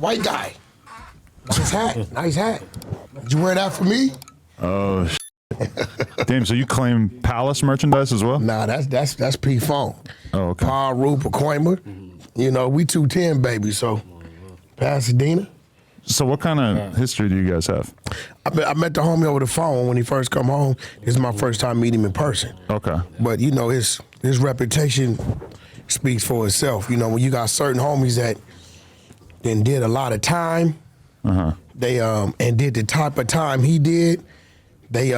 white guy. Nice hat, nice hat. Did you wear that for me? Oh, damn, so you claim Palace merchandise as well? Nah, that's P-Funk. Oh, okay. Paru, Pacoima. You know, we 210, baby, so Pasadena. So what kind of history do you guys have? I met the homie over the phone when he first come home. This is my first time meeting him in person. Okay. But, you know, his reputation speaks for itself. You know, when you got certain homies that then did a lot of time, they and did the type of time he did, they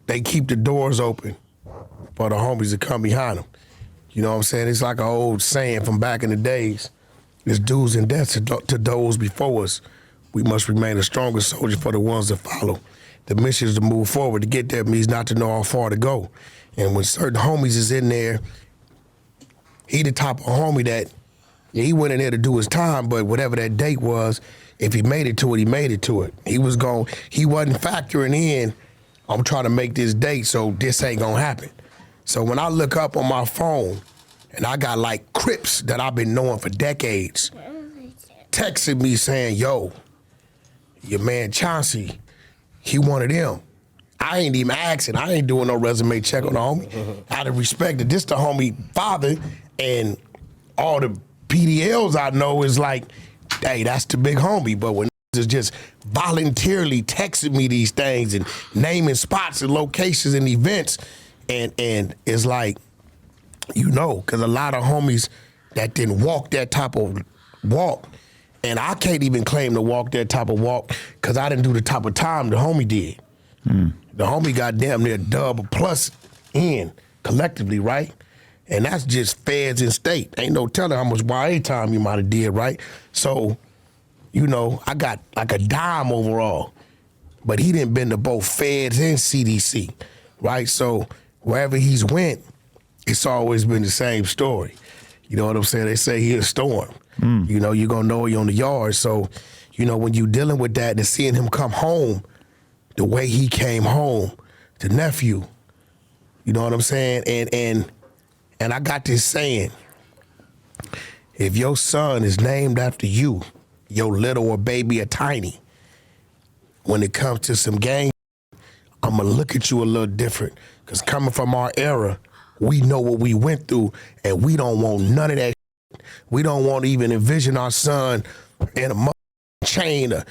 they keep the doors open for the homies to come behind them. You know what I'm saying? It's like an old saying from back in the days. There's do's and deaths to those before us. We must remain a stronger soldier for the ones that follow. The mission is to move forward. To get there means not to know how far to go. And when certain homies is in there, he the type of homie that, yeah, he went in there to do his time, but whatever that date was, if he made it to it, he made it to it. He wasn't factoring in, I'm trying to make this date, so this ain't gonna happen. So when I look up on my phone, and I got like Crips that I've been knowing for decades, texting me saying, yo, your man Chauncey, he wanted him. I ain't even asking. I ain't doing no resume check on the homie. Out of respect that this the homie father, and all the PDLs I know is like, hey, that's the big homie. But when is just voluntarily texting me these things and naming spots and locations and events, and it's like, you know, because a lot of homies that didn't walk that type of walk, and I can't even claim to walk that type of walk because I didn't do the type of time the homie did. The homie got damn near double plus in collectively, right? And that's just feds and state. Ain't no telling how much YA time you might have did, right? So, you know, I got like a dime overall, but he didn't been to both feds and CDC, right? So wherever he's went, it's always been the same story. You know what I'm saying? They say he a storm. You know, you're gonna know he on the yard. So, you know, when you dealing with that and seeing him come home, the way he came home to nephew, you know what I'm saying? And I got this saying, if your son is named after you, your little or baby or tiny, when it comes to some gang, I'm gonna look at you a little different. Because coming from our era, we know what we went through, and we don't want none of that shit. We don't want to even envision our son in a chain or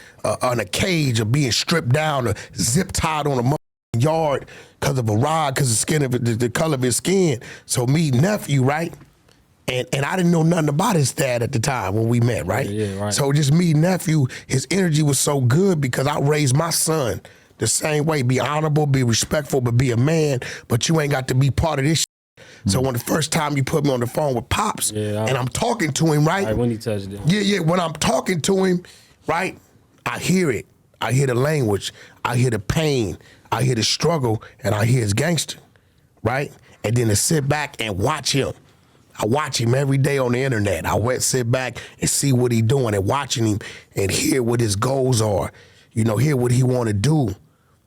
on a cage or being stripped down or zip tied on a yard because of a rod, because of the color of his skin. So me, nephew, right? And I didn't know nothing about his dad at the time when we met, right? Yeah, right. So just me, nephew, his energy was so good because I raised my son the same way. Be honorable, be respectful, but be a man, but you ain't got to be part of this shit. So when the first time you put me on the phone with Pops, and I'm talking to him, right? When he touched it. Yeah, when I'm talking to him, right, I hear it. I hear the language. I hear the pain. I hear the struggle, and I hear his gangster, right? And then to sit back and watch him. I watch him every day on the internet. I went sit back and see what he doing and watching him and hear what his goals are. You know, hear what he want to do,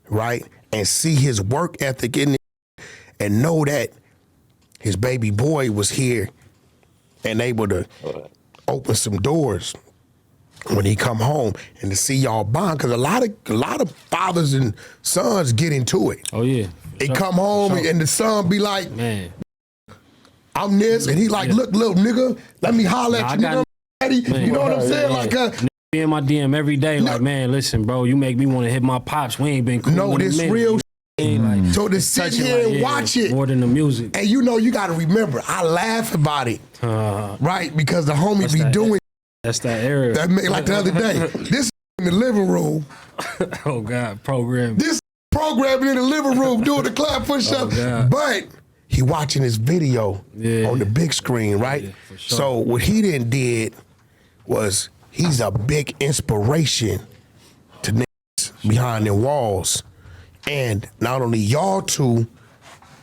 right? And see his work ethic in it and know that his baby boy was here and able to open some doors when he come home, and to see y'all bond, because a lot of fathers and sons get into it. Oh yeah. They come home and the son be like, man, I'm this, and he like, look, little nigga, let me holler at you, nigga, daddy. You know what I'm saying? Like, be in my DM every day, like, man, listen, bro, you make me want to hit my pops. We ain't been cool. No, this real. Like, so to sit here and watch it more than the music, and you know, you got to remember, I laugh about it, right? Because the homie be doing. That's that era. That like the other day, this in the living room. Oh God, programming. This programming in the living room doing the clap push-up, but he watching his video on the big screen, right? Yeah, for sure. So what he then did was he's a big inspiration to niggas behind their walls. And not only y'all two,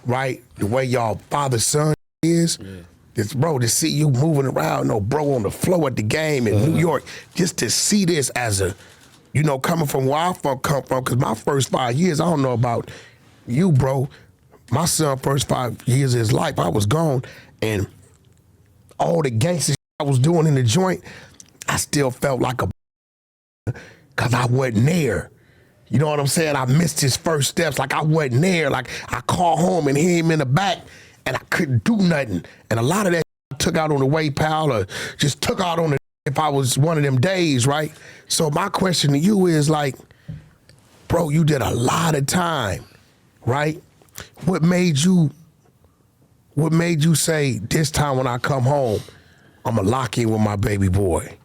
right, the way y'all father-son is, this, bro, to see you moving around, no, bro, on the floor at the game in New York, just to see this as a, you know, coming from where I come from, because my first 5 years, I don't know about you, bro, my son first 5 years of his life, I was gone, and all the gangster shit I was doing in the joint, I I still felt like a because I wasn't there. You know what I'm saying? I missed his first steps. Like I wasn't there. Like I called home and hear him in the back and I couldn't do nothing. And a lot of that I took out on the way, pal, or just took out on the if I was one of them days, right? So my question to you is like, bro, you did a lot of time, right? What made you say this time when I come home, I'ma lock in with my baby boy,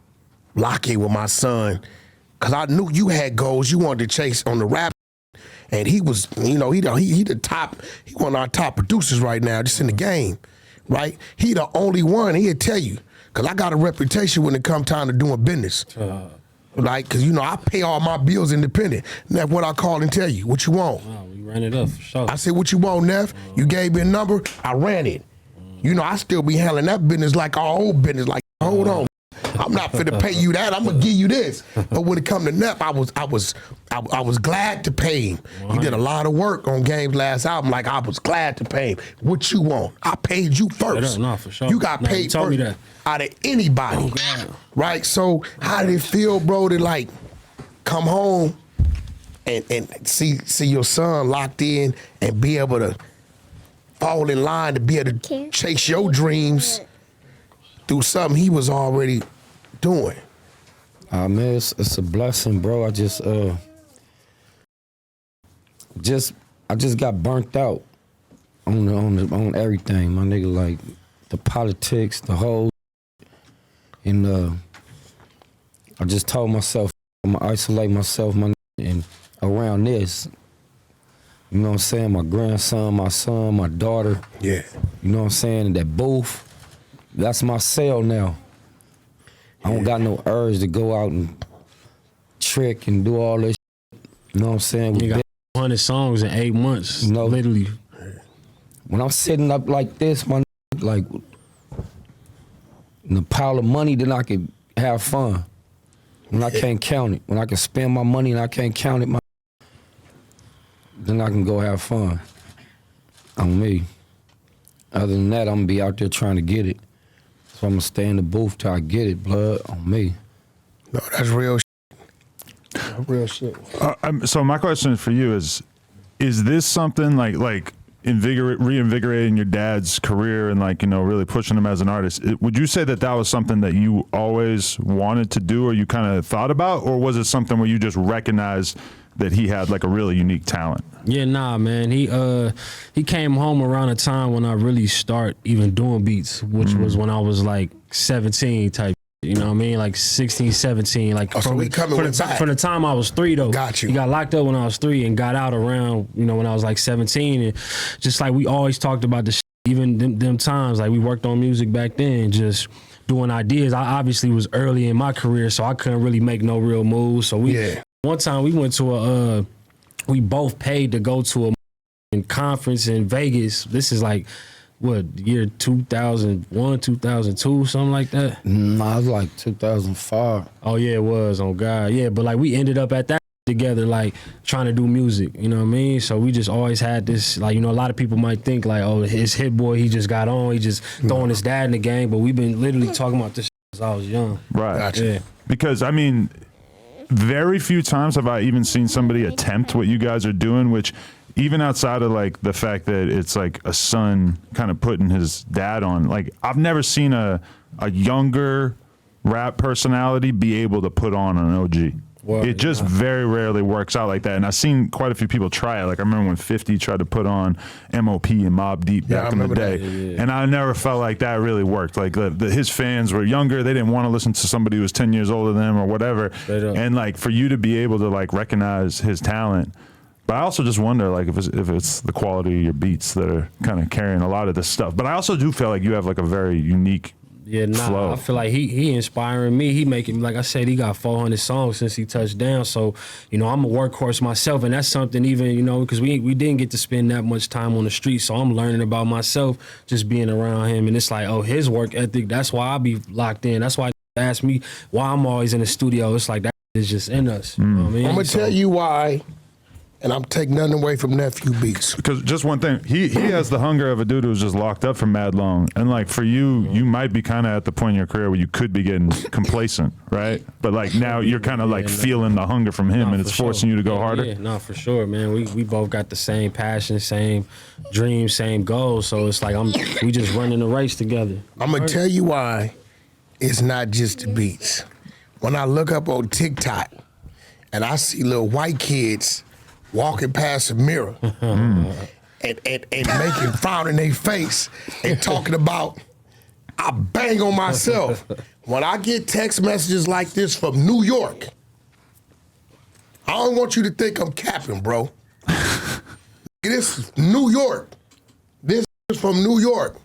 lock in with my son? Cause I knew you had goals you wanted to chase on the rap, and he was, he the top, he one of our top producers right now, just in the game, right? He the only one, he'll tell you, cause I got a reputation when it come time to doing business. Like, cause I pay all my bills independent. And that's what I call and tell you, what you want? Wow, we ran it up for sure. I said, what you want, Neff? You gave me a number, I ran it. I still be handling that business like our old business, like, hold on. I'm not finna pay you that. I'm gonna give you this. But when it come to Neff, I was glad to pay him. He did a lot of work on Game's last album. Like I was glad to pay him. What you want? I paid you first. No, for sure. You got paid you told first me that. out of anybody, right? So how did it feel, bro, to like come home and see your son locked in and be able to fall in line to be able to chase your dreams through something he was already doing? Man, it's a blessing, bro. I just got burnt out on everything, my nigga. Like the politics, the whole, and I just told myself I'm gonna isolate myself, my nigga, and around this. You know what I'm saying? My grandson, my son, my daughter. Yeah. You know what I'm saying? And that booth, that's my cell now. I don't got no urge to go out and trick and do all this shit. You know what I'm saying? You got 100 songs in 8 months, literally. When I'm sitting up like this, my like in a pile of money, then I can have fun. When I can't count it, when I can spend my money and I can't count it, then I can go have fun on me. Other than that, I'm gonna be out there trying to get it. So I'm gonna stay in the booth till I get it, blood, on me. No, that's real shit. That's real shit. So my question for you is this something like reinvigorating your dad's career and really pushing him as an artist? Would you say that was something that you always wanted to do or you kind of thought about, or was it something where you just recognized that he had like a really unique talent? Yeah, nah, man. He came home around a time when I really start even doing beats, which was when I was like 17 type. You know what I mean? Like 16, 17. Like so we coming with back. From the time I was 3 though. Got you. He got locked up when I was 3 and got out around, when I was like 17. And just like we always talked about the shit, even them times, like we worked on music back then, just doing ideas. I obviously was early in my career, so I couldn't really make no real moves. So one time we went to we both paid to go to a conference in Vegas. This is like, what, year 2001, 2002, something like that? Nah, it was like 2005. Oh, yeah, it was, on God. Yeah, but like we ended up at that together, like trying to do music, you know what I mean? So we just always had this, like, a lot of people might think like, oh, his Hitboy, he just got on, he just throwing his dad in the game, but we've been literally talking about this since I was young. Right. Gotcha. Yeah. Because, very few times have I even seen somebody attempt what you guys are doing, which even outside of like the fact that it's like a son kind of putting his dad on, like I've never seen a younger rap personality be able to put on an OG. Well, it just very rarely works out like that. And I've seen quite a few people try it. Like I remember when 50 tried to put on MOP and Mobb Deep back in the day. And I never felt like that really worked. Like his fans were younger. They didn't want to listen to somebody who was 10 years older than them or whatever. And like for you to be able to like recognize his talent. But I also just wonder like if it's the quality of your beats that are kind of carrying a lot of this stuff. But I also do feel like you have like a very unique flow. I feel like he inspiring me. He making, like I said, he got 400 songs since he touched down. So, I'm a workhorse myself, and that's something even, because we didn't get to spend that much time on the street. So I'm learning about myself just being around him. And it's like, oh, his work ethic, that's why I be locked in. That's why they ask me why I'm always in the studio. It's like that is just in us. You know what I mean? I'm gonna tell you why and I'm taking nothing away from Nephew Beats. Because just one thing, he has the hunger of a dude who's just locked up for mad long, and like for you, you might be kind of at the point in your career where you could be getting complacent, right? But like now you're kind of like feeling the hunger from him, and it's forcing you to go harder. Yeah, no, for sure, man. We both got the same passion, same dreams, same goals. So it's like we just running the race together. I'm gonna tell you why it's not just the beats. When I look up on TikTok and I see little white kids walking past a mirror and making frown in their face and talking about, I bang on myself. When I get text messages like this from New York, I don't want you to think I'm capping, bro. This is New York. This is from New York.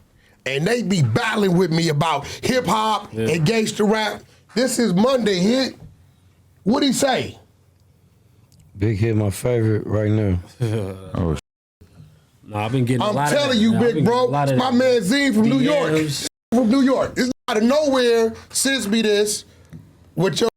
And they be battling with me about hip hop and gangster rap. This is Monday Hit. What'd he say? Big Hit, my favorite right now. Oh, No, I've been getting a I'm lot of telling that. you, I've been big bro. getting a lot of My man Z from New York. DMs. From New York. It's out of nowhere sends me this with your.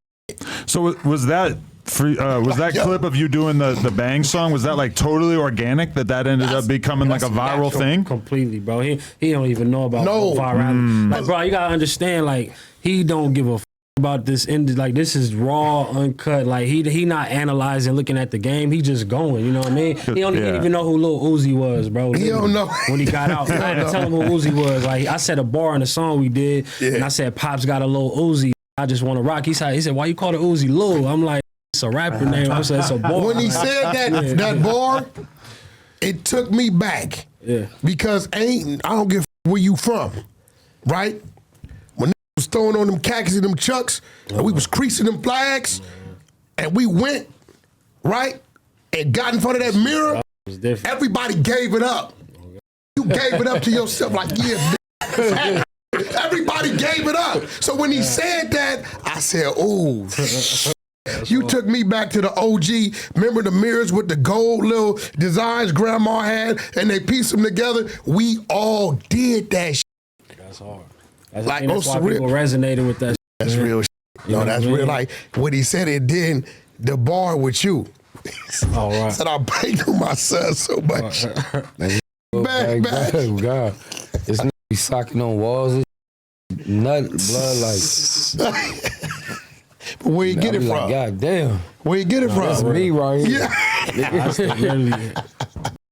so was that was that clip of you doing the bang song? Was that like totally organic? That ended up becoming like a viral natural. thing? Completely, bro. He don't even know about No. virality. Like, bro, you gotta understand, like, he don't give a about this like this is raw, uncut. Like he not analyzing, looking at the game. He just going. You know what I mean? He didn't even know who Lil Uzi was, bro. He don't know. When he got out. I had to tell him who Uzi was. Like I said a bar in the song we did, and I said Pops got a Lil Uzi. I just want to rock. He said, why you call it Uzi Lil? I'm like, it's a rapper name. I said it's a bar. When he said that bar, it took me back. Yeah. Because I don't give a where you from, right? When was throwing on them khakis and them chucks, and we was creasing them flags, and we went, right, and got in front of that mirror, It was different. everybody gave it up. You gave it up to yourself like, yeah, bitch. Everybody gave it up. So when he said that, I said, ooh. You took me back to the OG. Remember the mirrors with the gold little designs grandma had, and they pieced them together? We all did that shit. That's hard. That's Like, that's why on some people resonated with that. That's real shit. No, that's real. Like, when he said it, then the bar with you. All right. Said I banged on my son so much. Back. God. It's not be socking on walls and nut, blood, like. But where you get it I be from? like, God damn. Where you get it That's from? me right here. Yeah. I still literally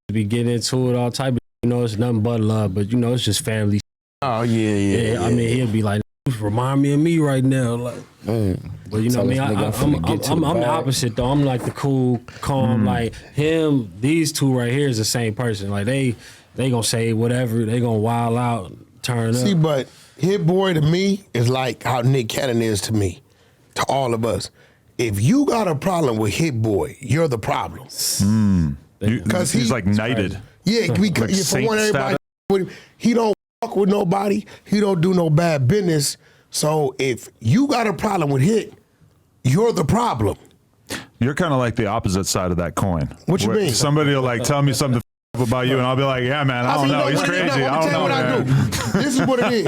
be getting into it all type of, it's nothing but love, but it's just family. Oh, yeah. I mean, he'll be like, remind me of me right now. Like, Man. but you know what I mean? I'm the opposite though. I'm like the cool, calm, like him, these two right here is the same person. Like they gonna say whatever, they gonna wild out, turn See, up. but Hitboy to me is like how Nick Cannon is to me, to all of us. If you got a problem with Hitboy, you're the problem. Because he's like knighted. Yeah, because for one, saint everybody with him, he don't fuck with nobody. He don't do no bad business. So if you got a problem with Hit, you're the problem. You're kind of like the opposite side of that coin. What you Where mean? Somebody will like tell me something about you, and I'll be like, yeah, man, I don't know. He's crazy. I don't know, man. This is what it is.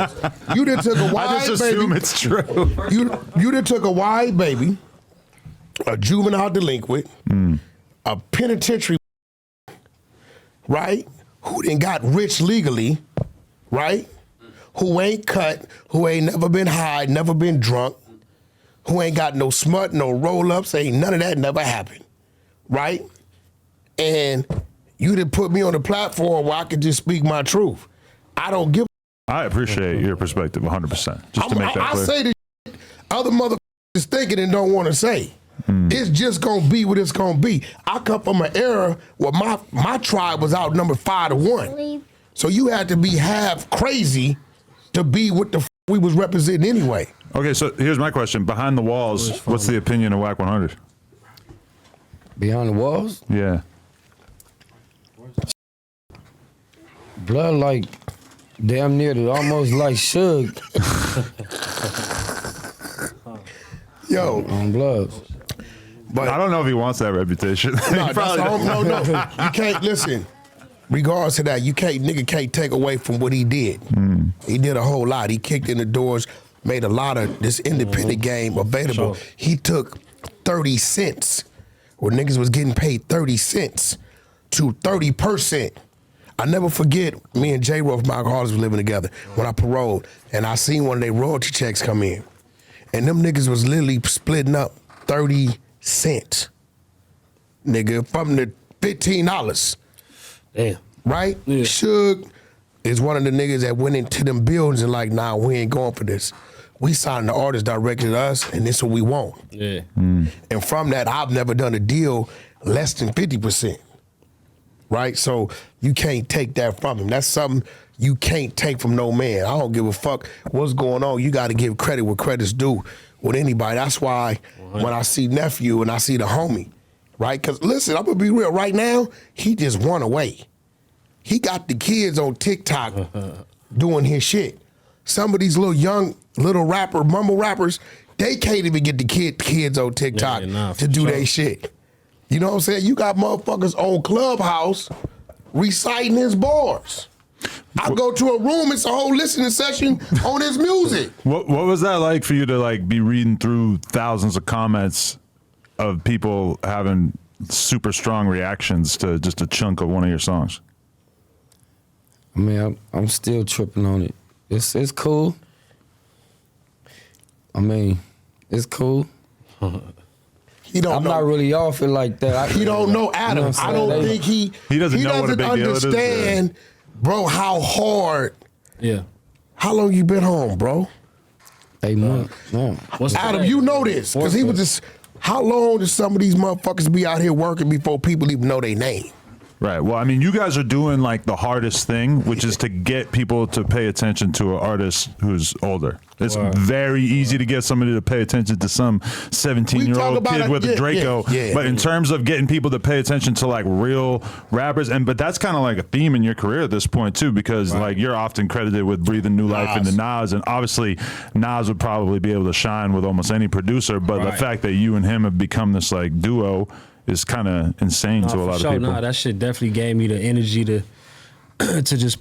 You done took a wide I just assume baby. it's true. You done took a wide baby, a juvenile delinquent, a penitentiary, right? Who done got rich legally, right? Who ain't cut, who ain't never been high, never been drunk, who ain't got no smut, no roll-ups, ain't none of that never happened, right? And you done put me on a platform where I could just speak my truth. I don't give I appreciate your perspective 100%. Just to make that I clear. say the shit other motherfuckers thinking and don't want to say. It's just gonna be what it's gonna be. I come from an era where my tribe was outnumbered 5-1. So you had to be half crazy to be what the we was representing anyway. Okay, so here's my question. Behind the walls, what's the opinion of Wack 100? Behind the walls, Yeah. blood like damn near to almost like Suge Yo, on Bloods. but I don't know if he wants that reputation. no, He that's probably all, doesn't. no. You can't listen. Regardless of that, nigga can't take away from what he did. He did a whole lot. He kicked in the doors, made a lot of this independent game available. Sure. He took 30 cents where niggas was getting paid 30 cents to 30%. I never forget, me and J-Ro from Alcoholics were living together when I paroled, and I seen one of their royalty checks come in. And them niggas was literally splitting up 30 cents, nigga, from the $15. Damn. Right? Yeah. Suge is one of the niggas that went into them buildings and like, nah, we ain't going for this. We signed the artist directed us, and this is what we want. Yeah. And from that, I've never done a deal less than 50%. Right? So you can't take that from him. That's something you can't take from no man. I don't give a fuck what's going on. You got to give credit where credit's due with anybody. That's why when I see nephew and I see the homie, right? Because listen, I'm going to be real. Right now, he just won away. He got the kids on TikTok doing his shit. Some of these little young, mumble rappers, they can't even get the kids on TikTok to do their shit. You know what I'm saying? You got motherfuckers on Clubhouse reciting his bars. I go to a room, it's a whole listening session on his music. What was that like for you to like be reading through thousands of comments of people having super strong reactions to just a chunk of one of your songs? I mean, I'm still tripping on it. It's cool. I mean, it's cool. He don't I'm know. not really off it like that. He don't know Adam. You know I don't think he doesn't know what a big deal it is. understand, bro, how hard. Yeah. How long you been home, bro? 8 months. No. What's Adam, today? you know this. Because he was just, how long does some of these motherfuckers be out here working before people even know their name? Right. Well, I mean, you guys are doing like the hardest thing, which is to get people to pay attention to an artist who's older. It's very easy to get somebody to pay attention to some 17-year-old kid with a Draco. But in terms of getting people to pay attention to like real rappers, but that's kind of like a theme in your career at this point too, because like you're often credited with breathing new life into Nas, and obviously Nas would probably be able to shine with almost any producer. But the fact that you and him have become this like duo is kind of insane to a lot of people. That shit definitely gave me the energy to to just,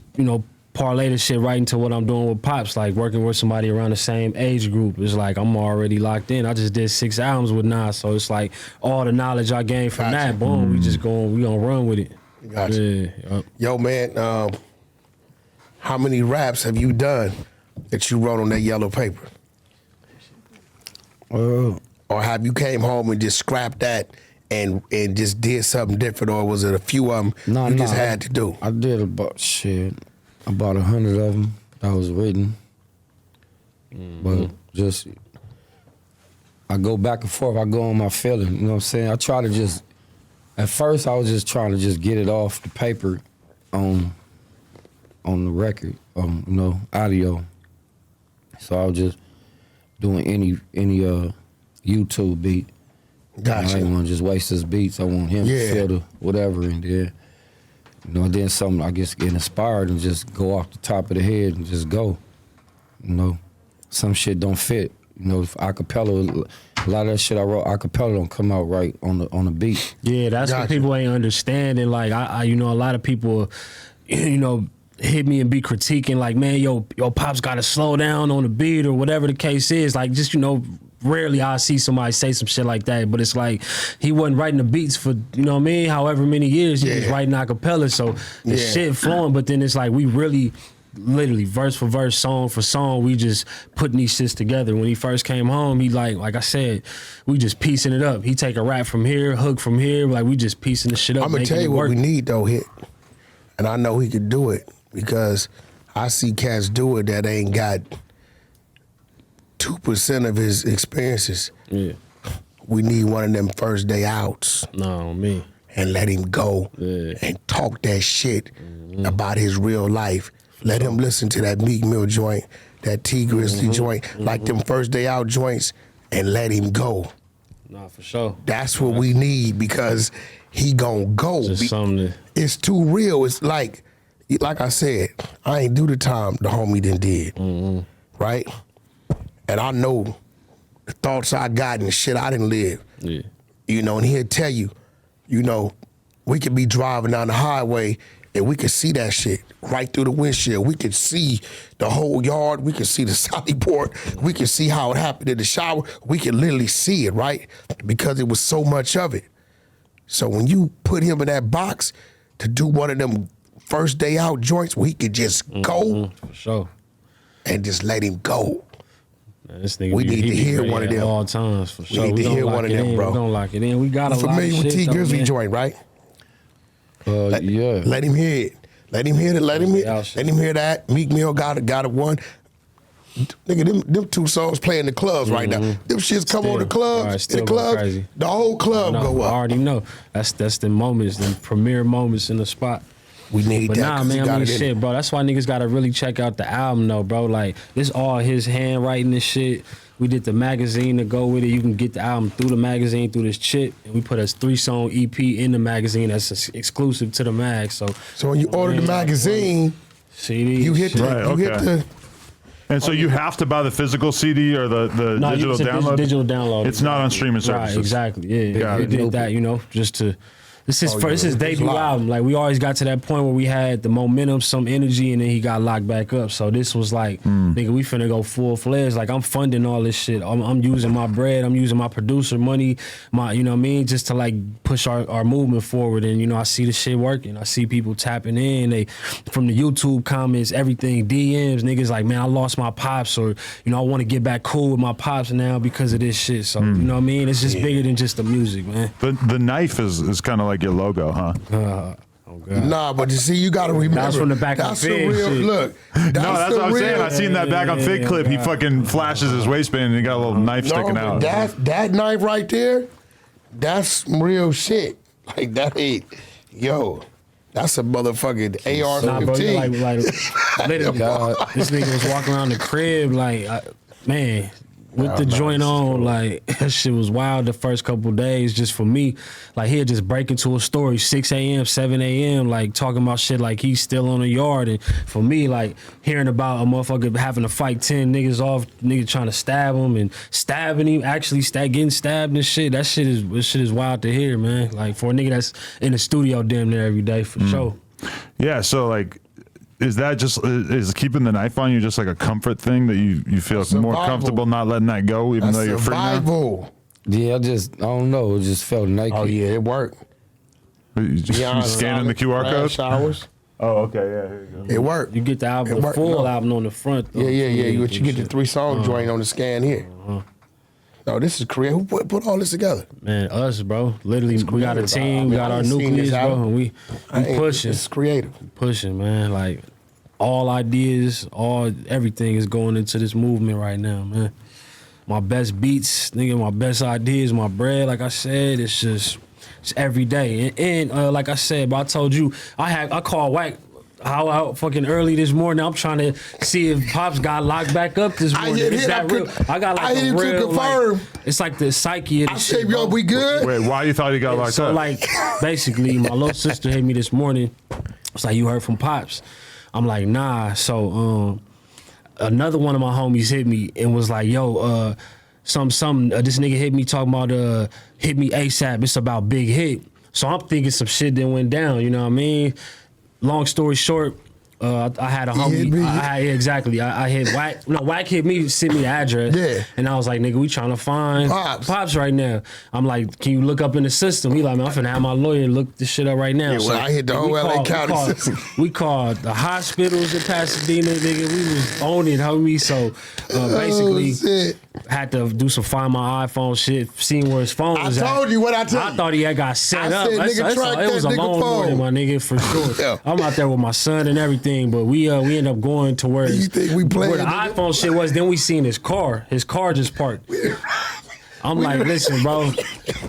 parlay the shit right into what I'm doing with Pops, like working with somebody around the same age group. It's like I'm already locked in. I just did 6 albums with Nas, so it's like all the knowledge I gained from that, boom, we gonna run with it. Gotcha. Yeah. Yo, man, how many raps have you done that you wrote on that yellow paper? Or have you came home and just scrapped that and just did something different, or was it a few of them you just had to do? I did about 100 of them that was written. But just, I go back and forth. I go on my feeling, you know what I'm saying? I try to just, at first I was just trying to just get it off the paper on the record, audio. So I was just doing any YouTube beat. Gotcha. I didn't want to just waste his beats. I want him to feel the whatever in there. Then something, I guess, get inspired and just go off the top of the head and just go. Some shit don't fit. Acapella, a lot of that shit I wrote acapella don't come out right on the beat. Yeah, that's what people ain't understanding. Like I a lot of people, hit me and be critiquing like, man, yo, Pops gotta slow down on the beat or whatever the case is. Like just, rarely I see somebody say some shit like that, but it's like he wasn't writing the beats for, however many years he was writing acapella, so the shit flowing, but then it's like we really literally verse for verse, song for song, we just putting these shits together. When he first came home, he like I said, we just piecing it up. He take a rap from here, hook from here, like we just piecing the shit up. I'm gonna tell you what we need though, Hit, and I know he could do it because I see cats do it that ain't got 2% of his experiences. Yeah. We need one of them first day outs. No, me. And let him go and talk that shit about his real life. Let him listen to that Meek Mill joint, that T Grizzly joint, like them first day out joints, and let him go. Nah, for sure. That's what we need because he gonna go. Just something It's too real. It's like I said, I ain't do the time the homie done did, right? And I know the thoughts I got and the shit I didn't live. Yeah. And he'll tell you, we could be driving down the highway and we could see that shit right through the windshield. We could see the whole yard. We could see the sally port. We could see how it happened in the shower. We could literally see it, right? Because it was so much of it. So when you put him in that box to do one of them first day out joints where he could just go For sure. and just let him go. Man, this nigga We need to hear ready one of at them. all times, for sure. need to gonna hear lock one of it them, in. bro. We gonna lock it in. We got a You lot of familiar with shit, T though, Grizzly man. joint, right? Yeah. Let him hear it. Let him hear it. Let him Y'all hear. shit. Let him hear that. Meek Mill got it one. Nigga, them two songs play in the clubs right now. Them shits come on the clubs. Alright, In still the go clubs, crazy. the whole club No, go I up. already know. That's the moments, the premier moments in the spot. We need But that. nah, 'cause he man, got I mean, it in shit, bro. That's why niggas gotta really check out the album, though, bro. Like, this all his handwriting and shit. We did the magazine to go with it. You can get the album through the magazine, through this chip. And we put a 3-song EP in the magazine that's exclusive to the mag. So So when you order the magazine, CD. you hit the, Right, you hit okay. the. And so you have to buy the physical CD or the No, digital it's a download? digital download. It's not on streaming services. Right, exactly. Yeah, Got we it. did that, just to. This is yeah, this is it's debut live. album. Like, we always got to that point where we had the momentum, some energy, and then he got locked back up. So this was like, nigga, we finna go full fledged. Like, I'm funding all this shit. I'm using my bread. I'm using my producer money. You know what I mean, just to like push our movement forward. And I see the shit working. I see people tapping in. They from the YouTube comments, everything, DMs, niggas like, man, I lost my pops, or I want to get back cool with my pops now because of this shit. So you know what I mean. It's just bigger than just the music, man. The knife is kind of like your logo, huh? Oh God. Nah, but you see, you got to remember. That's from the back of that's the the Fig real shit. look. No, that's the what I'm saying. real- I seen that back on Fig clip. He fucking flashes his waistband and he got a little knife sticking but out. that knife right there, that's some real shit. Like that ain't, that's a motherfucking Nah, bro, AR-15. like literally, this nigga was walking around the crib like, man, with the joint on, like that shit was wild the first couple days. Just for me, like he'd just break into a story 6 a.m., 7 a.m., like talking about shit like he's still on the yard. And for me, like hearing about a motherfucker having to fight 10 niggas off, nigga trying to stab him and stabbing him, actually getting stabbed and shit. That shit is wild to hear, man. Like for a nigga that's in the studio damn near every day, for sure. Yeah, so like, is keeping the knife on you just like a comfort thing that you feel more Survival. comfortable not letting that go, even though you're free now? survival. Yeah, I don't know. It just felt naked. Oh yeah, it worked. You scanning the QR Flash code? showers. Oh, okay, yeah, here you go. It worked. You get the album, It the worked, full no. album on the front. Though, Yeah. too, You and get the shit. 3-song joint on the scan here. No, this is Korea. Who put all this together? Man, us, bro. Literally, we got a creative. team, we got I our ain't seen nucleus, this bro, album. and we pushing, It's creative. man. Like all ideas, everything is going into this movement right now, man. My best beats, nigga, my best ideas, my bread. Like I said, it's every day. And like I said, but I told you, I called Wack. How out fucking early this morning. I'm trying to see if Pops got locked back up this morning. hit Is him. that real? I got like I hit a him to real, confirm. like, it's like the psyche of the I shit. said, yo, bro. we good? Wait, why you thought he got locked So up? like, basically, my little sister hit me this morning. It's like, you heard from Pops? I'm like, nah. So another one of my homies hit me and was like, yo, this nigga hit me talking about hit me ASAP. It's about Big Hit. So I'm thinking some shit that went down. You know what I mean? Long story short. I had a hit homie. me? Exactly. I hit Wack. No, Wack hit me, sent me the address. Yeah. And I was like, nigga, we trying to find Pops. right now. I'm like, can you look up in the system? He like, man, I'm finna have my lawyer look this shit up right now. Yeah, well, I hit the whole we LA County system. We called the hospitals in Pasadena, nigga. We was on it, homie. So basically, shit. had to do some find my iPhone shit, seeing where his phone I was at. told you what I told I you. thought he had got set I up. said, nigga, track it was that a nigga long morning, phone. my nigga, for sure. Yeah. I'm out there with my son and everything, but we ended up going to where, You think we playing, where the nigga? iPhone shit was. Then we seen his car. His car just parked. I'm like, listen, bro.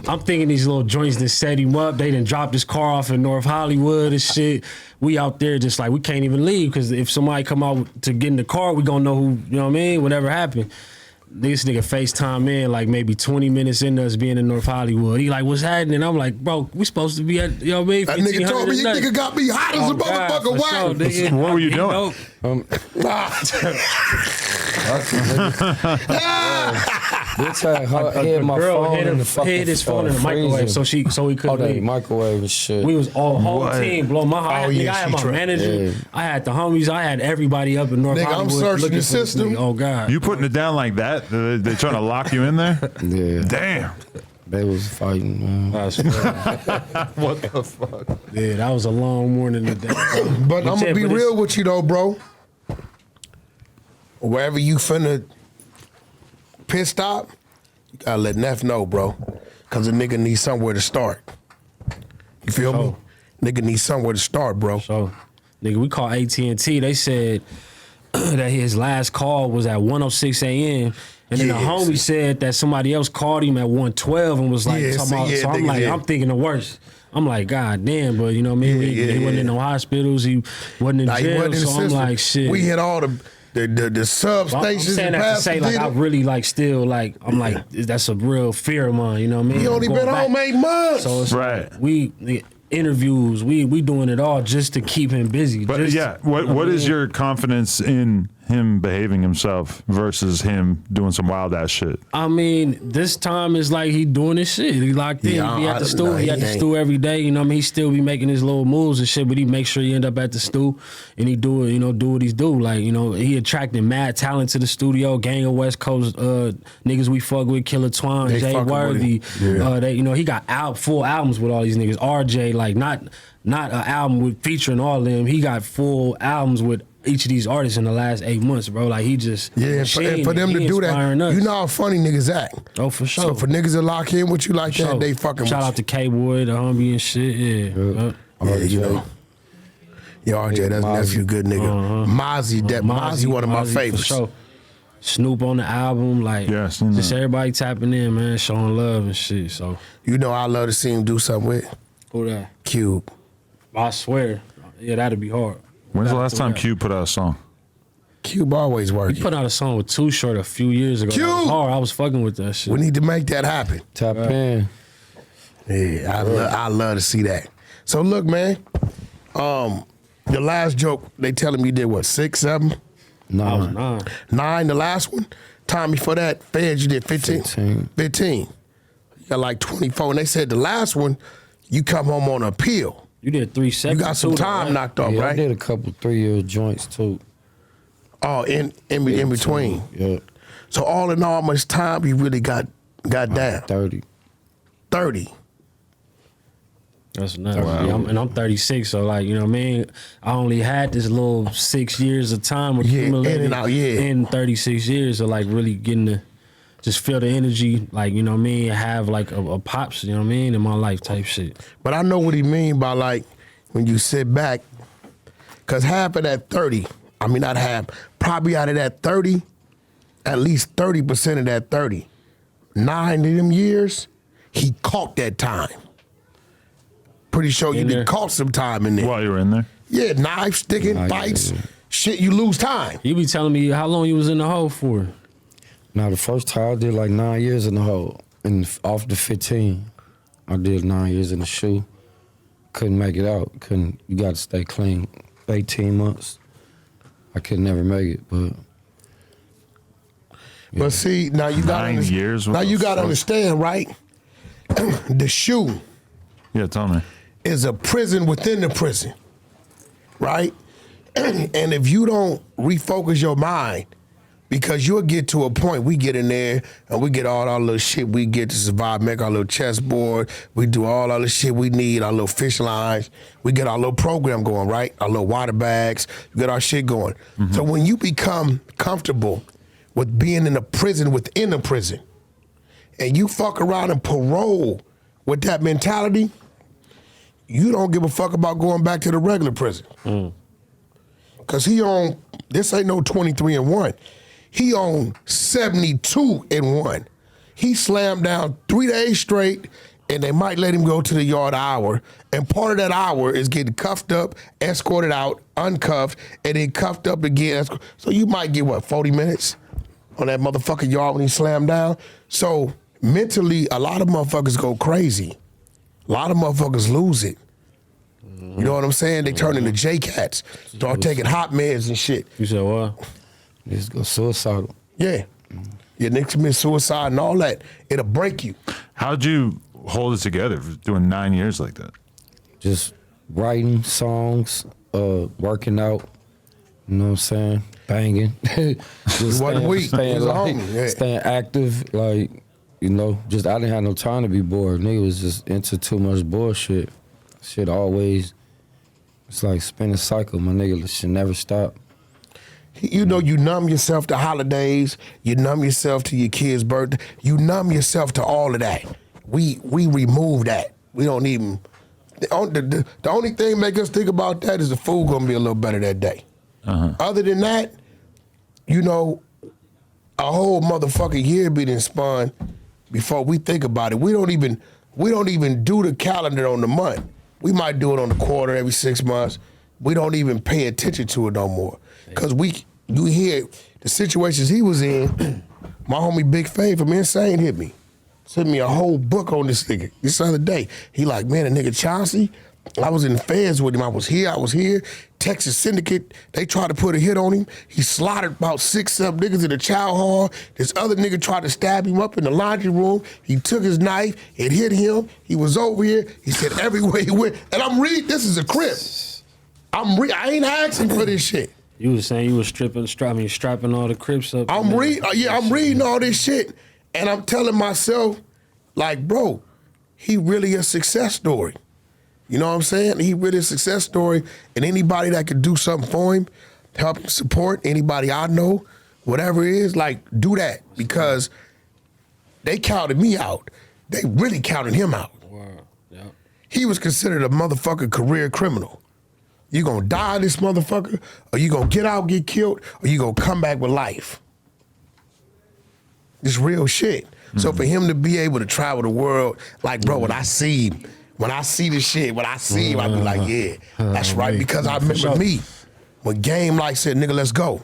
I'm thinking these little joints that set him up. They done dropped his car off in North Hollywood and shit. We out there just like, we can't even leave because if somebody come out to get in the car, we gonna know who, you know what I mean? Whatever happened. This nigga FaceTime in like maybe 20 minutes into us being in North Hollywood. He like, what's happening? I'm like, bro, we supposed to be at, you know what I mean? That nigga told me, you nigga got me hot as a motherfucker. Whack. What were you doing? Bitch had my girl phone in the fucking hid his phone in the microwave so he Oh, couldn't that leave. microwave and shit. We was all whole What? team blow my heart. Oh, I yeah, had she my tripped. manager. Yeah. I had the homies. I had everybody up in North Nigga, I'm Hollywood. searching looking the for this system. nigga. Oh God. You putting it down like that? They trying to lock you in there? Yeah. Damn. They was fighting, man. What the fuck? Yeah, that was a long morning today. But I'm gonna be real with you though, bro. Wherever you finna pit stop, you gotta let Neff know, bro. Cause a nigga needs somewhere to start. You feel me? Nigga needs somewhere to start, bro. So, nigga, we called AT&T. They said that his last call was at 1:06 a.m. And then the homie said that somebody else called him at 1:12 and was like, talking about, so I'm like, I'm thinking the worst. I'm like, God damn, but you know what I mean? He wasn't in no hospitals. He wasn't in jail. So I'm like, shit. We hit all the substations. I'm saying that to say, like, I really, like, still, like, I'm like, that's a real fear of mine, you know what I mean? He only been home 8 months. So it's like, interviews, we doing it all just to keep him busy. But yeah, what is your confidence in him behaving himself versus him doing some wild ass shit? I mean, this time is like he doing his shit. He locked in. He at the stew. He at the stew every day. You know what I mean? He still be making his little moves and shit, but he make sure he end up at the stew and he do it, do what he's do. Like, he attracting mad talent to the studio. Gang of West Coast niggas we fuck with, Killer Twine, Jay Worthy. He got full albums with all these niggas. RJ, like not an album with featuring all of them. He got full albums with each of these artists in the last 8 months, bro. Like, he just and for them to do that, us. you know how funny niggas act. Oh, for sure. So for niggas to lock in with you like that, they fucking shout out to K-Boy, the homie and shit. RJ, that's nephew, good nigga. Mozzie, one of my favorites. For sure. Snoop on the album, like, just everybody tapping in, man, showing love and shit. So I love to see him do something with. Who that? Cube. I swear, that'd be hard. When's the last time Cube put out a song? Cube always working. He put out a song with Too Short a few years ago. Cube! That was hard. I was fucking with that shit. We need to make that happen. Tap in. Yeah, I love to see that. So look, man, the last joke, they telling me you did what, 6, 7? 9. 9, the last one? Time before that, Feds, you did 15? 15. You got like 24. And they said the last one, you come home on appeal. You did 3 seconds. You got some time knocked off, right? I did a couple 3-year joints too. Oh, in between. Yeah. So all in all, how much time you really got down? 30. 30. That's nuts. Wow. Yeah, I'm 36, so like, you know what I mean? I only had this little 6 years of time accumulated in and out, in 36 years of like really getting to just feel the energy, like, you know what I mean, have like a pops, you know what I mean, in my life type shit. But I know what he mean by like when you sit back, because half of that 30, I mean not half, probably out of that 30, at least 30% of that 30, 9 of them years, he caught that time. Pretty sure you did caught some time in there. While you were in there? Yeah, knife, sticking, fights, shit, you lose time. You be telling me how long you was in the hole for? Now, the first time I did like 9 years in the hole. And off the 15, I did 9 years in the shoe. Couldn't make it out. You got to stay clean. 18 months. I could never make it, but. Yeah. But see, now you got 9 years. Now you got to understand, right? The shoe. Yeah, tell me. Is a prison within the prison, right? And if you don't refocus your mind, because you'll get to a point, we get in there and we get all our little shit we get to survive, make our little chessboard, we do all our little shit we need, our little fish lines, we get our little program going, right? Our little water bags, we get our shit going. Mm-hmm. So when you become comfortable with being in a prison within a prison, and you fuck around and parole with that mentality, you don't give a fuck about going back to the regular prison. Cause this ain't no 23-1. He on 72-1. He slammed down 3 days straight, and they might let him go to the yard hour. And part of that hour is getting cuffed up, escorted out, uncuffed, and then cuffed up again. So you might get, 40 minutes on that motherfucking yard when he slammed down? So mentally, a lot of motherfuckers go crazy. A lot of motherfuckers lose it. You know what I'm saying? They turn into J-Cats. Start taking hot meds and shit. You said what? Just go suicidal. Yeah. Your niggas commit suicide and all that. It'll break you. How'd you hold it together for doing 9 years like that? Just writing songs, working out, you know what I'm saying? Banging. Just One week. staying active, like, You know, just I didn't have no time to be bored. Nigga was just into too much bullshit. Shit always, it's like spinning cycle. My nigga should never stop. You know, you numb yourself to holidays. You numb yourself to your kid's birthday. You numb yourself to all of that. We remove that. We don't even. The only thing make us think about that is the food gonna be a little better that day. Other than that, you know, a whole motherfucking year being spun before we think about it. We don't even do the calendar on the month. We might do it on the quarter every 6 months. We don't even pay attention to it no more. Cause you hear the situations he was in. My homie Big Fave from Insane hit me. Sent me a whole book on this nigga this other day. He like, man, the nigga Chauncey, I was in the feds with him. I was here. Texas Syndicate, they tried to put a hit on him. He slaughtered about 6-7 niggas in the chow hall. This other nigga tried to stab him up in the laundry room. He took his knife, it hit him. He was over here. He said everywhere he went. And I'm reading, this is a crib. I ain't asking for this shit. You was saying you was strapping all the Crips up. I'm reading all this shit. And I'm telling myself, like, bro, he really a success story. You know what I'm saying? He really a success story. And anybody that could do something for him, help him support, anybody I know, whatever it is, like, do that. Because they counted me out. They really counted him out. Wow. Yeah. He was considered a motherfucking career criminal. You gonna die this motherfucker, or you gonna get out, get killed, or you gonna come back with life. It's real shit. So for him to be able to travel the world, like, bro, when I see this shit, I be like, yeah, that's right. Because I remember me, when Game like said, nigga, let's go.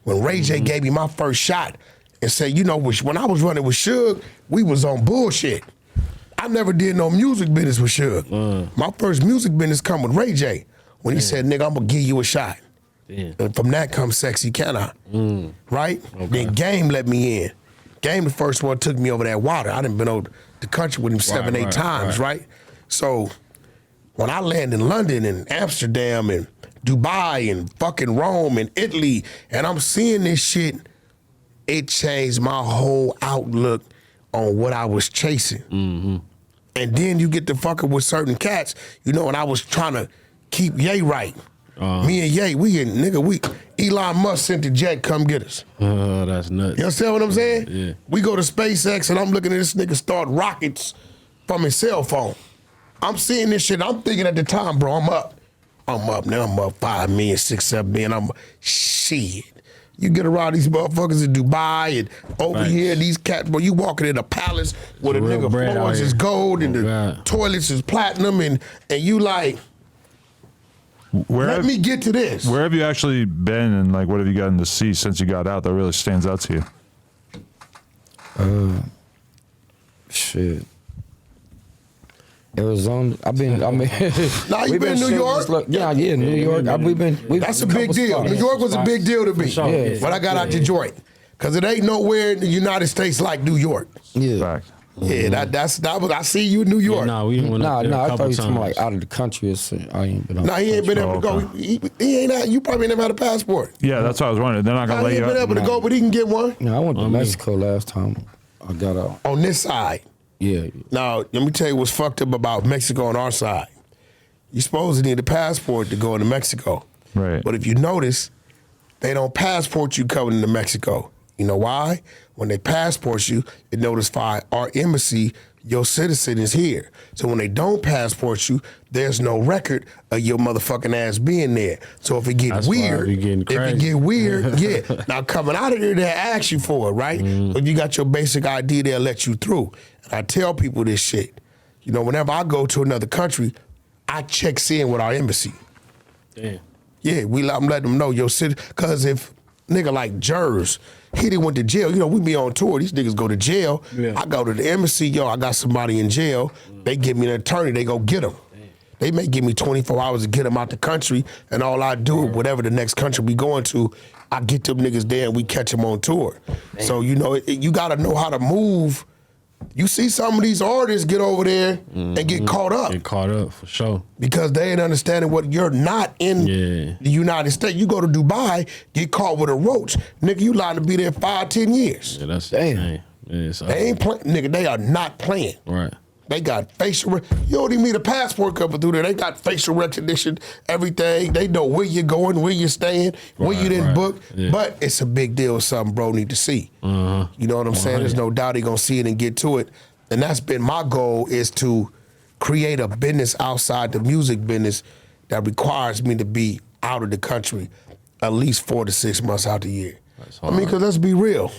When Ray J gave me my first shot and said, you know, when I was running with Suge, we was on bullshit. I never did no music business with Suge. My first music business come with Ray J. When he said, nigga, I'm gonna give you a shot. And from that comes Sexy Can I, right? Okay. Then Game let me in. Game the first one took me over that water. I done been over the country with him 7-8 times, right? So when I land in London and Amsterdam and Dubai and fucking Rome and Italy, and I'm seeing this shit, it changed my whole outlook on what I was chasing. And then you get to fucking with certain cats, you know, and I was trying to keep Ye right. Me and Ye, Elon Musk sent the jet, come get us. That's nuts. You understand what I'm saying? Yeah. We go to SpaceX and I'm looking at this nigga start rockets from his cell phone. I'm seeing this shit. I'm thinking at the time, bro, I'm up. Now I'm up 5 million, 6, 7 million. Shit. You get around these motherfuckers in Dubai and over here, these cats, bro, you walking in a palace where the nigga floors is gold and the toilets is platinum and you like, let me get to this. Where have you actually been and like what have you gotten to see since you got out that really stands out to you? Shit. Arizona. I mean, nah, you been in New York? New York. That's a big deal. New York was a big deal to me. Sure. Yeah. When I got out Detroit. Because it ain't nowhere in the United States like New York. Yeah. Fact. Yeah, that was, I see you in New York. Yeah, we went up there I a thought couple you were talking times. like out of the country or something. I ain't been. He ain't been able to go. He ain't had, you probably never had a passport. Yeah, that's what I was wondering. They're not gonna let He you ain't been able to go, but he can get one. No, I went to Mexico last time I got out. On this side. Yeah. Now, let me tell you what's fucked up about Mexico on our side. You're supposed to need a passport to go into Mexico. Right. But if you notice, they don't passport you coming into Mexico. You know why? When they passport you, it notify our embassy your citizen is here. So when they don't passport you, there's no record of your motherfucking ass being there. So if it get weird, yeah. Now coming out of there, they ask you for it, right? If you got your basic ID, they'll let you through. And I tell people this shit. You know, whenever I go to another country, I checks in with our embassy. Damn. Yeah, I'm letting them know your city. Cause if nigga like Jers, he didn't went to jail. You know, we be on tour. These niggas go to jail. Yeah. I go to the embassy. I got somebody in jail. They give me an attorney. They go get him. They may give me 24 hours to get him out the country, and all I do, whatever the next country we going to, I get them niggas there and we catch them on tour. So, you know, you got to know how to move. You see some of these artists get over there and get caught up. Get caught up, for sure. Because they ain't understanding what you're not in the United States. You go to Dubai, get caught with a roach. Nigga, you lying to be there 5-10 years. Yeah, that's damn. insane. Yeah, so, They ain't playing, nigga. They are not playing. right. They got you don't even need a passport coming through there. They got facial recognition, everything. They know where you're going, where you're staying, where you didn't book. Yeah. But it's a big deal. Something bro need to see. Uh-huh. You know what I'm saying? There's no doubt he gonna see it and get to it. And that's been my goal, is to create a business outside the music business that requires me to be out of the country at least 4 to 6 months out the year. I mean, because let's be real.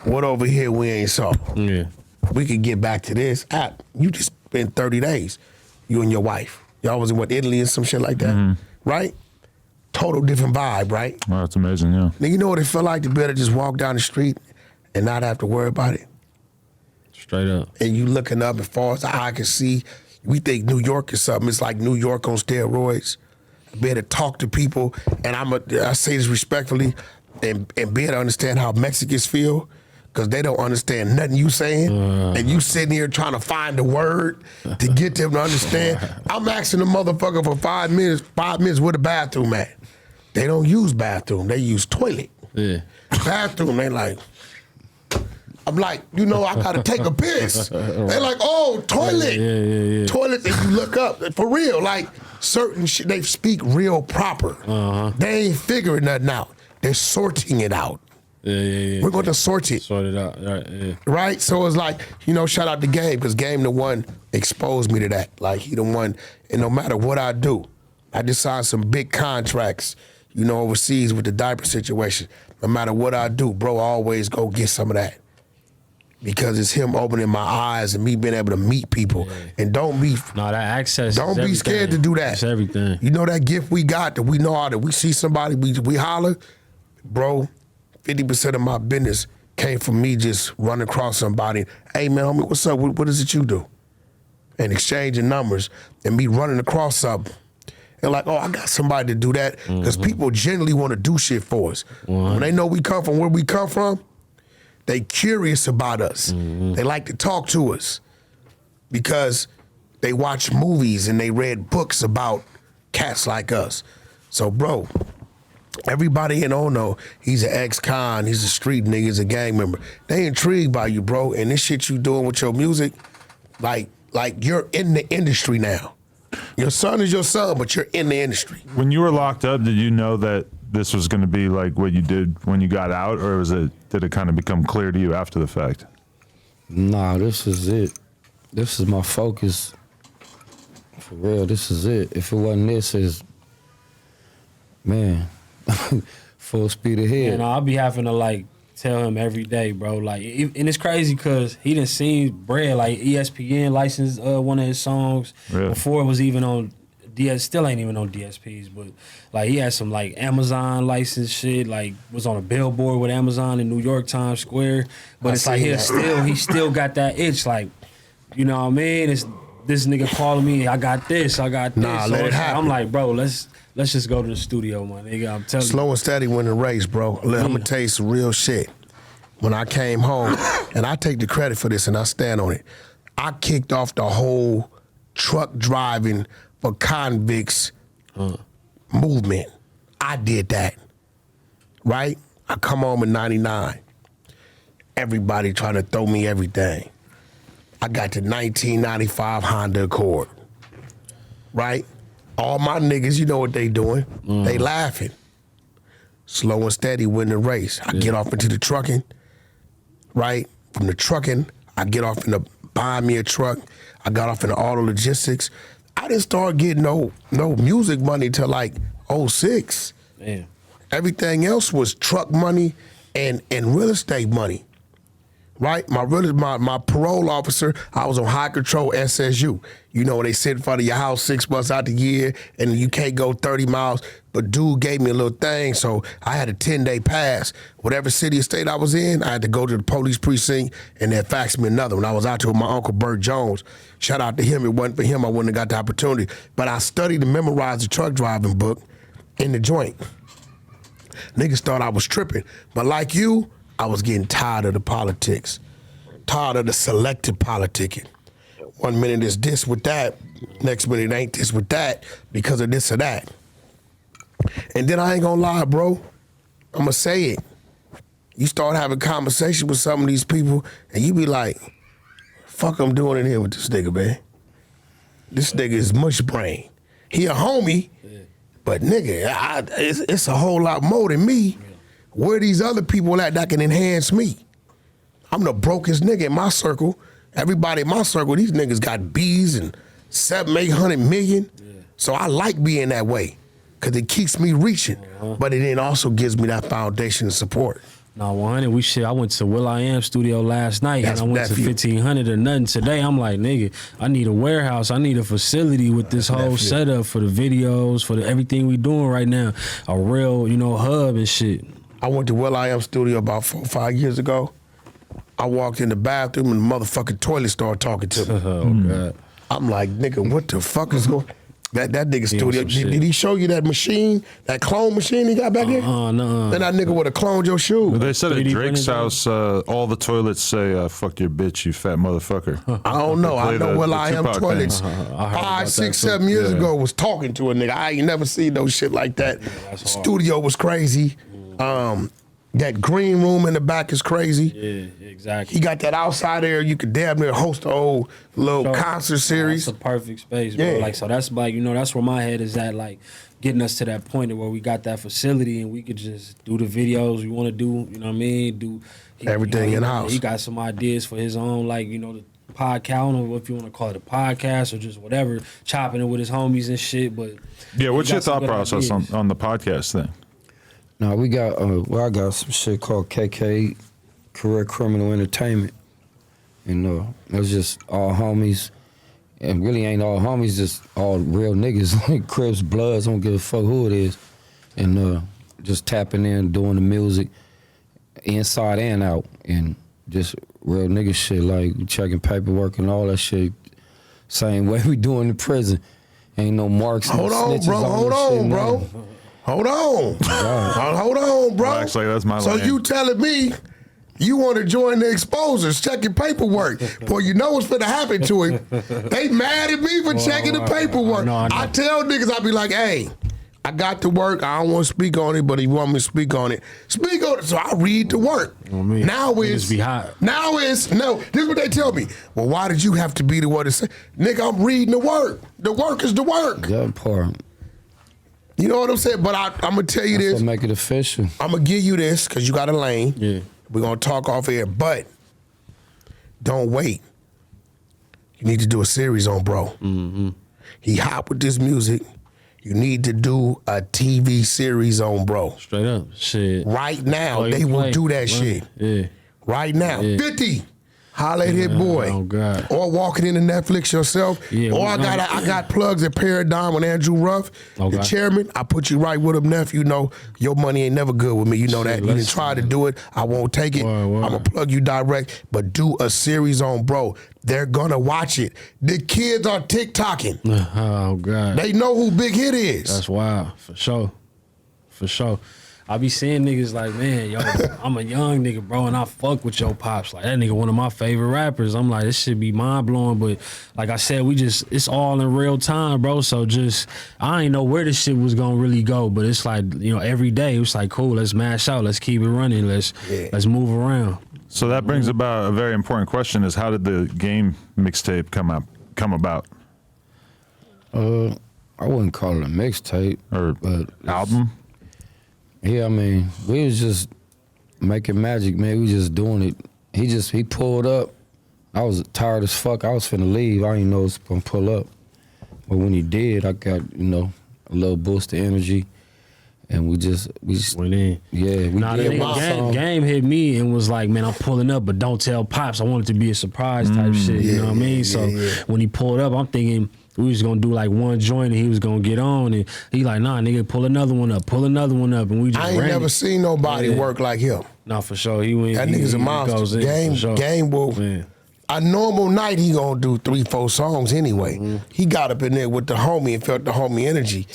What over here we ain't saw. Yeah. We could get back to this. You just spent 30 days, you and your wife. Y'all was in Italy and some shit like that, right? Total different vibe, right? Wow, that's amazing, yeah. Now, you know what it felt like to be able to just walk down the street and not have to worry about it? Straight up. And you looking up as far as the eye can see, we think New York is something. It's like New York on steroids. Be able to talk to people, and I say this respectfully, and be able to understand how Mexicans feel, because they don't understand nothing you saying, and you sitting here trying to find a word to get them to understand. I'm asking the motherfucker for 5 minutes where the bathroom at. They don't use bathroom, they use toilet. Yeah. Bathroom, they like, I'm like, I gotta take a piss. They like, oh, toilet. Yeah. Toilet, and you look up, for real, like certain shit, they speak real proper. They ain't figuring nothing out. They're sorting it out. Yeah. We're going to sort it. Sort it out, right, yeah. Right? So it's like, shout out to Game, because Game the one exposed me to that. Like, he the one, and no matter what I do, I just signed some big contracts, overseas with the diaper situation. No matter what I do, bro, I always go get some of that. Because it's him opening my eyes and me being able to meet people. And don't be that access. Don't be scared to do that. It's everything. That gift we got, that we know how to, we see somebody, we holler, bro, 50% of my business came from me just running across somebody. Hey man, homie, what's up? What is it you do? And exchanging numbers and me running across something. And like, oh, I got somebody to do that. Because people generally want to do shit for us. When they know we come from where we come from, they curious about us. They like to talk to us because they watch movies and they read books about cats like us. So, bro, everybody in Ono, he's an ex-con, he's a street nigga, he's a gang member. They intrigued by you, bro, and this shit you doing with your music, like you're in the industry now. Your son is your son, but you're in the industry. When you were locked up, did you know that this was going to be like what you did when you got out, or did it kind of become clear to you after the fact? Nah, this is it. This is my focus. For real, this is it. If it wasn't this, man, full speed ahead. And I'll be having to tell him every day, bro. And it's crazy because he done seen Bread, ESPN licensed one of his songs before it was even on still ain't even on DSPs, but he had some Amazon licensed shit, was on a billboard with Amazon in New York Times Square. But it's he still got that itch, you know what I mean? It's this nigga calling me, I got this. Nah, so let it happen. I'm like, bro, let's just go to the studio, my nigga. I'm telling you. Slow and steady win the race, bro. I'm gonna tell you some real shit. When I came home, and I take the credit for this and I stand on it, I kicked off the whole truck driving for convicts movement. I did that, right? I come home in 99. Everybody trying to throw me everything. I got the 1995 Honda Accord, right? All my niggas, you know what they doing. They laughing. Slow and steady win the race. I get off into the trucking, right? From the trucking, I get off into buying me a truck. I got off into auto logistics. I didn't start getting no music money till 06. Man. Everything else was truck money and real estate money, right? My parole officer, I was on high control SSU. They sit in front of your house 6 months out the year and you can't go 30 miles. But dude gave me a little thing, so I had a 10-day pass. Whatever city or state I was in, I had to go to the police precinct and they faxed me another one. I was out there with my uncle Bert Jones. Shout out to him. It wasn't for him, I wouldn't have got the opportunity. But I studied and memorized the truck driving book in the joint. Niggas thought I was tripping. But like you, I was getting tired of the politics. Tired of the selective politicking. 1 minute is this with that, next minute ain't this with that because of this or that. And then I ain't gonna lie, bro. I'm gonna say it. you start having conversation with some of these people, and you be like, fuck I'm doing in here with this nigga, man. This nigga is mush brain. He a homie, but nigga, it's a whole lot more than me. Where these other people at that can enhance me? I'm the brokest nigga in my circle. Everybody in my circle, these niggas got B's and 700-800 million. So I like being that way because it keeps me reaching, but it then also gives me that foundation and support. No, 100. I went to Will.i.am studio last night and I went to 1500 or nothing today. I'm like, nigga, I need a warehouse. I need a facility with this whole setup for the videos, for everything we doing right now. A real, hub and shit. I went to Will.i.am studio about 4 or 5 years ago. I walked in the bathroom and the motherfucking toilet started talking to me. Oh, God. I'm like, nigga, what the fuck is going That nigga studio, did he show you that machine, that clone machine he got back there? No. Then that nigga would have cloned your shoe. They said at 3D Drake's printed house, all the toilets say, fuck your bitch, you fat motherfucker. I don't know. I know Will.i.am Tupac toilets thing. 5, 6, 7 years ago was talking to a nigga. I ain't never seen no shit like that. Studio was crazy. That green room in the back is crazy. Yeah, exactly. He got that outside area. You could damn near host a whole little concert series. That's a perfect space, bro. Yeah. Like, so that's like, that's where my head is at, like getting us to that point where we got that facility and we could just do the videos we want to do, you know what I mean? Do Everything in-house. He got some ideas for his own, like, the podcast, I don't know if you want to call it a podcast or just whatever, chopping it with his homies and shit, but Yeah, what's he your got some thought good process ideas. on the podcast thing? Now we got, I got some shit called KK, Kareer Kriminal Entertainment. And that's just all homies. And really ain't all homies, just all real niggas, like Crips, Bloods, don't give a fuck who it is. And just tapping in, doing the music, inside and out. And just real nigga shit, like we checking paperwork and all that shit. Same way we do in the prison. Ain't no marks. Hold no on, snitches bro. Hold on, shit, bro. nothing. Hold on. Hold on, bro. Well, actually, that's my So lane. you telling me you want to join the exposers, checking paperwork. Boy, you know what's finna happen to him. They mad at me for checking the paperwork. I know. I tell niggas, I be like, hey, I got the work. I don't want to speak on it, but if you want me to speak on it, speak on it. So I read the work. me. Now Niggas it's be hot. Now it's no. This is what they tell me. Well, why did you have to be the one to say, nigga? I'm reading the work. The work is the work. That part. You know what I'm saying? But I'm gonna tell you That's this. what make it official. I'm gonna give you this because you got a lane. Yeah. We're gonna talk off air, but don't wait. You need to do a series on bro. Mm-hmm. He hot with this music. You need to do a TV series on bro. Straight up, shit. Right now, Plug they and will play. do that Right. shit. Yeah. Right now. Yeah. 50. Holla at Hitboy. Oh, God. Or walking into Netflix yourself. Yeah, or we I gonna- got plugs at Paradigm with Andrew Ruff, the Okay. chairman. I put you right with him, nephew. You know your money ain't never good with me. You know that. You didn't let's- try to do it. I won't take it. Word. I'm going to plug you direct. But do a series on bro. They're going to watch it. The kids are TikToking. Oh, God. They know who Big Hit is. That's wild, for sure. For sure. I be seeing niggas like, man, yo, I'm a young nigga, bro, and I fuck with your pops. Like, that nigga one of my favorite rappers. I'm like, this shit be mind-blowing, but like I said, it's all in real time, bro, so just, I ain't know where this shit was gonna really go, but it's like, every day, it was like, cool, let's mash out, let's keep it running, let's move around. So that brings about a very important question: is how did the game mixtape come about, I wouldn't call it a mixtape, or but album? yeah, I mean, we was just making magic, man. We just doing it. He pulled up. I was tired as fuck. I was finna leave. I didn't know it was gonna pull up. But when he did, I got, a little boost of energy. And we just Went in. yeah, we Nah, the did nigga one song. game hit me and was like, man, I'm pulling up, but don't tell Pops. I want it to be a surprise type shit. You know what I mean? So when he pulled up, I'm thinking we was gonna do like one joint and he was gonna get on, and he like, nah, nigga, pull another one up, and we just I ain't ran never it. seen nobody work like him. Nah, for sure. He went. That he nigga's a goes monster. in, for sure. Game will. Man. A normal night, he gonna do 3-4 songs anyway. He got up in there with the homie and felt the homie energy.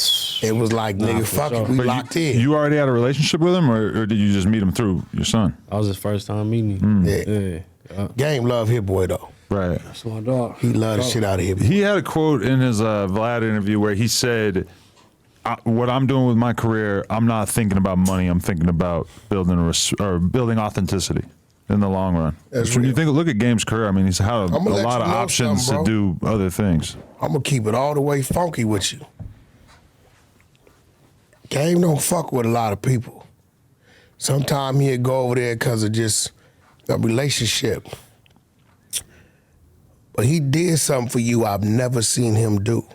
It was like, nigga, for fuck sure. it, we But locked in. You already had a relationship with him, or did you just meet him through your son? That was his first time meeting him. Yeah. Game love Hitboy though. Right. That's my dog. He love the shit out of Hitboy. He had a quote in his Vlad interview where he said, what I'm doing with my career, I'm not thinking about money. I'm thinking about building building authenticity in the long run. That's when real. you look at Game's career, I mean, he's had a lot of options to do other things. I'm gonna keep it all the way funky with you. Game don't fuck with a lot of people. Sometimes he'll go over there because of just a relationship. But he did something for you I've never seen him do.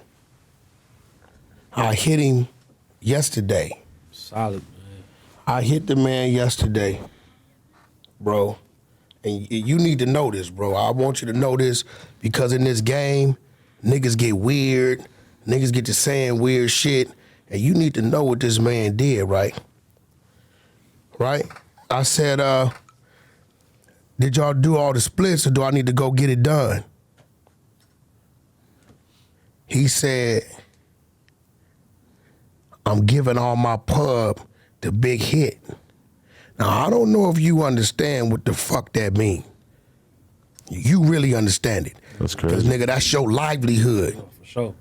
I hit him yesterday. Solid, man. I hit the man yesterday, bro. And you need to know this, bro. I want you to know this because in this game, niggas get weird. Niggas get to saying weird shit. And you need to know what this man did, right? Right? I said, did y'all do all the splits or do I need to go get it done? He said, I'm giving all my pub to Big Hit. Now, I don't know if you understand what the fuck that mean. You really understand it. That's Because, crazy. nigga, that's your livelihood. For sure.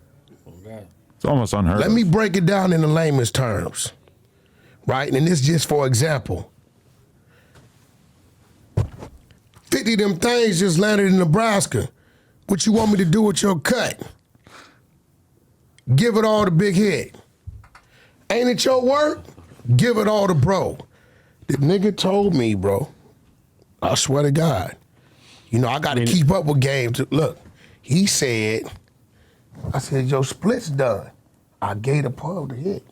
Oh, God. It's almost unheard Let of. me break it down in the layman's terms, right? And this just for example. 50 of them things just landed in Nebraska. What you want me to do with your cut? Give it all to Big Hit. Ain't it your work? Give it all to bro. The nigga told me, bro, I swear to God, you know, I got to keep up with Game. Look, he said, I said, your split's done. I gave the pub to Hit.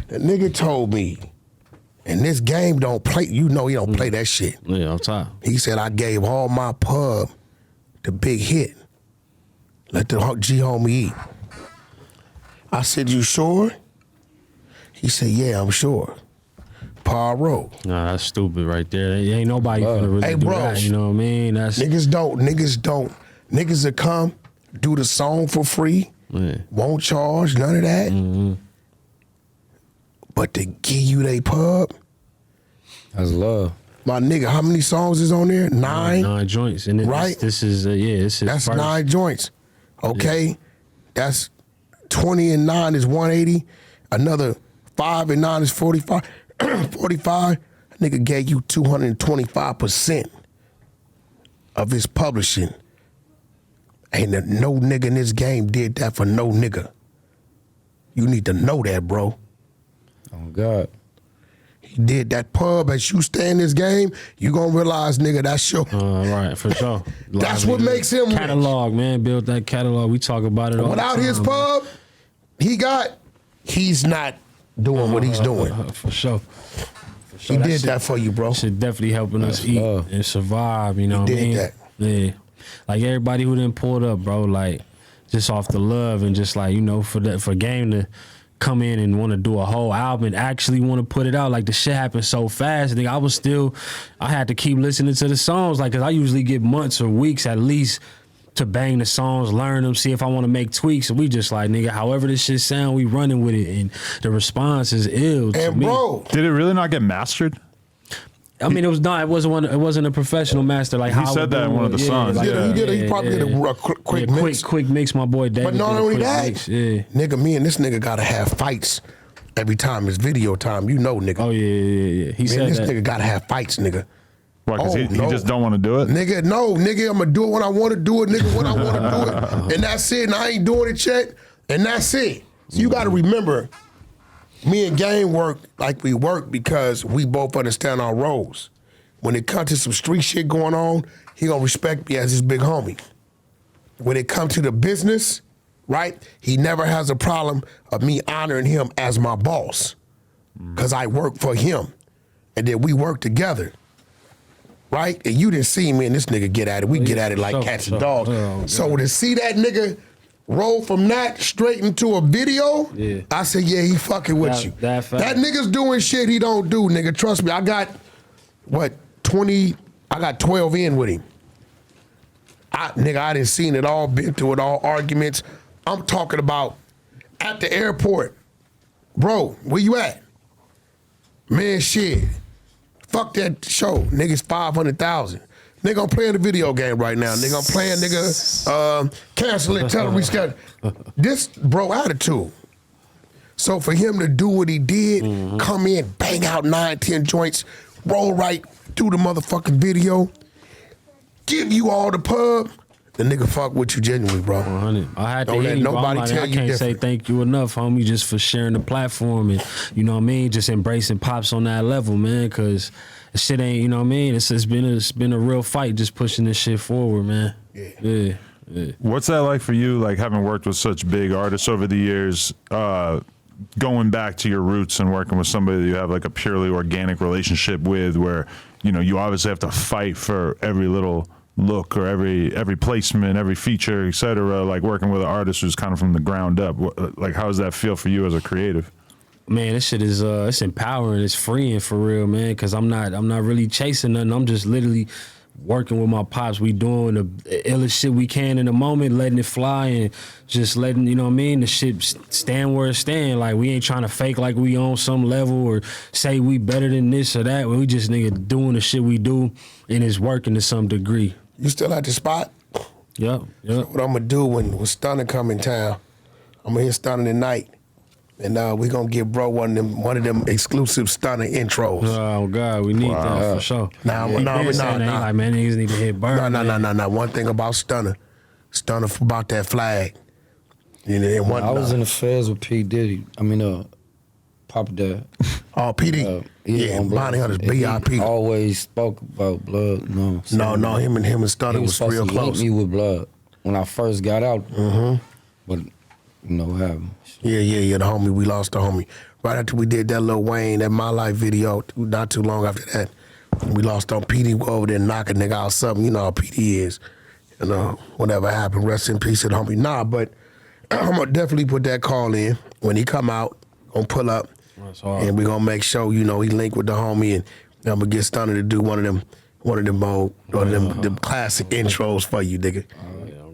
The nigga told me, and this Game don't play, you know he don't play that shit. Yeah, on top. He said, I gave all my pub to Big Hit. Let the G homie eat. I said, you sure? He said, yeah, I'm sure. Paro. Nah, that's stupid right there. Ain't nobody gonna really Hey, do bros. that. You know what I mean? That's Niggas don't. Niggas that come, do the song for free, yeah. won't charge, none of that. Mm-hmm. But to give you they pub, That's love. my nigga, how many songs is on there? 9? 9 joints, and Right? This is this is That's first. 9 joints. Okay? That's 20 and 9 is 180. Another 5 and 9 is 45. 45. Nigga gave you 225% of his publishing. Ain't no nigga in this game did that for no nigga. You need to know that, bro. Oh, God. He did that pub. As you stay in this game, you gonna realize, nigga, that's your. Right, for sure. That's what makes him rich. catalog, man. Build that catalog. We talk about it all Without the time, his man. pub, he's not doing what he's doing. For sure. He did that for you, bro. Shit definitely helping us eat love. and survive. You know what I did mean? that. Yeah. Like everybody who didn't pull it up, bro. Like just off the love and just like, you know, for Game to come in and want to do a whole album and actually want to put it out. Like the shit happened so fast. I had to keep listening to the songs. Like, cause I usually get months or weeks at least to bang the songs, learn them, see if I want to make tweaks. And we just like, nigga, however this shit sound, we running with it. And the response is ill to And me. bro, Did it really not get mastered? I mean, it wasn't a professional master like how said that in one of the songs, like, yeah. he probably did a quick mix. quick mix. My boy David. But not did a only quick that, mix, yeah. nigga, me and this nigga gotta have fights every time it's video time. You know, nigga. Oh yeah. He Me said and this that. nigga gotta have fights, nigga. Why? Because Oh, he no. just don't want to do it? Nigga, no, nigga, I'm gonna do it when I wanna do it, nigga, when I wanna do it. And that's it, and I ain't doing it yet, and that's it. So you gotta remember, me and Game work like we work because we both understand our roles. When it comes to some street shit going on, he gonna respect me as his big homie. When it comes to the business, right, he never has a problem of me honoring him as my boss. Cause I work for him. And then we work together. Right? And you didn't see me and this nigga get at it. We get at it like sure, cats sure. and dogs. Oh, So to see that nigga roll from that straight into a video, Yeah. I said, yeah, he fucking with That- you. that fact. That nigga's doing shit he don't do, nigga. Trust me. I got, 12 in with him. I didn't seen it all, been through it all, arguments. I'm talking about at the airport. Bro, where you at? Man, shit. Fuck that show. Niggas 500,000. Nigga, I'm playing the video game right now. Nigga, I'm playing, cancel it, tell him reschedule. This bro attitude. So for him to do what he did, come in, bang out 9, 10 joints, roll right through the motherfucking video, give you all the pub, the nigga fuck with you genuinely, bro. 100. I had to Don't hit let him, bro. nobody I'm like, tell I you can't say different. thank you enough, homie, just for sharing the platform and, you know what I mean, just embracing Pops on that level, man, because the shit ain't, you know what I mean, it's been a real fight just pushing this shit forward, man. Yeah. What's that like for you, like having worked with such big artists over the years, going back to your roots and working with somebody that you have like a purely organic relationship with, where, you know, you obviously have to fight for every little look or every placement, every feature, etc. Like working with an artist who's kind of from the ground up. Like, how does that feel for you as a creative? Man, this shit is it's empowering, it's freeing for real, man, because I'm not really chasing nothing. I'm just literally working with my pops. We doing the illest shit we can in the moment, letting it fly and just letting, you know what I mean, the shit stand where it stand. Like, we ain't trying to fake like we on some level or say we better than this or that. We just nigga doing the shit we do and it's working to some degree. You still at the spot? Yep. What I'm gonna do when Stunna come in town, I'm gonna hit Stunna tonight. And we gonna give bro one of them exclusive Stunna intros. Oh God, we need that for sure. Nah. Like, man, niggas need to hit Birdman. No. One thing about Stunna about that flag. You know, and one, I was in the feds with P. Diddy. I mean, Papa Dad. Oh, PD. Yeah, on Bonnie Hunter's BIP. He always spoke about blood. No, him and Stunna he was supposed real to link close. me with blood when I first got out. But you know what happened. Yeah, the homie, we lost the homie. Right after we did that Lil Wayne, that My Life video, not too long after that, we lost on PD. Go over there and knock a nigga out something. You know how PD is. You know, whatever happened, rest in peace to the homie. Nah, but I'm gonna definitely put that call in. When he come out, gonna pull up. That's hard. And we gonna make sure, you know, he link with the homie, and I'm gonna get Stunna to do one of them classic intros for you, nigga.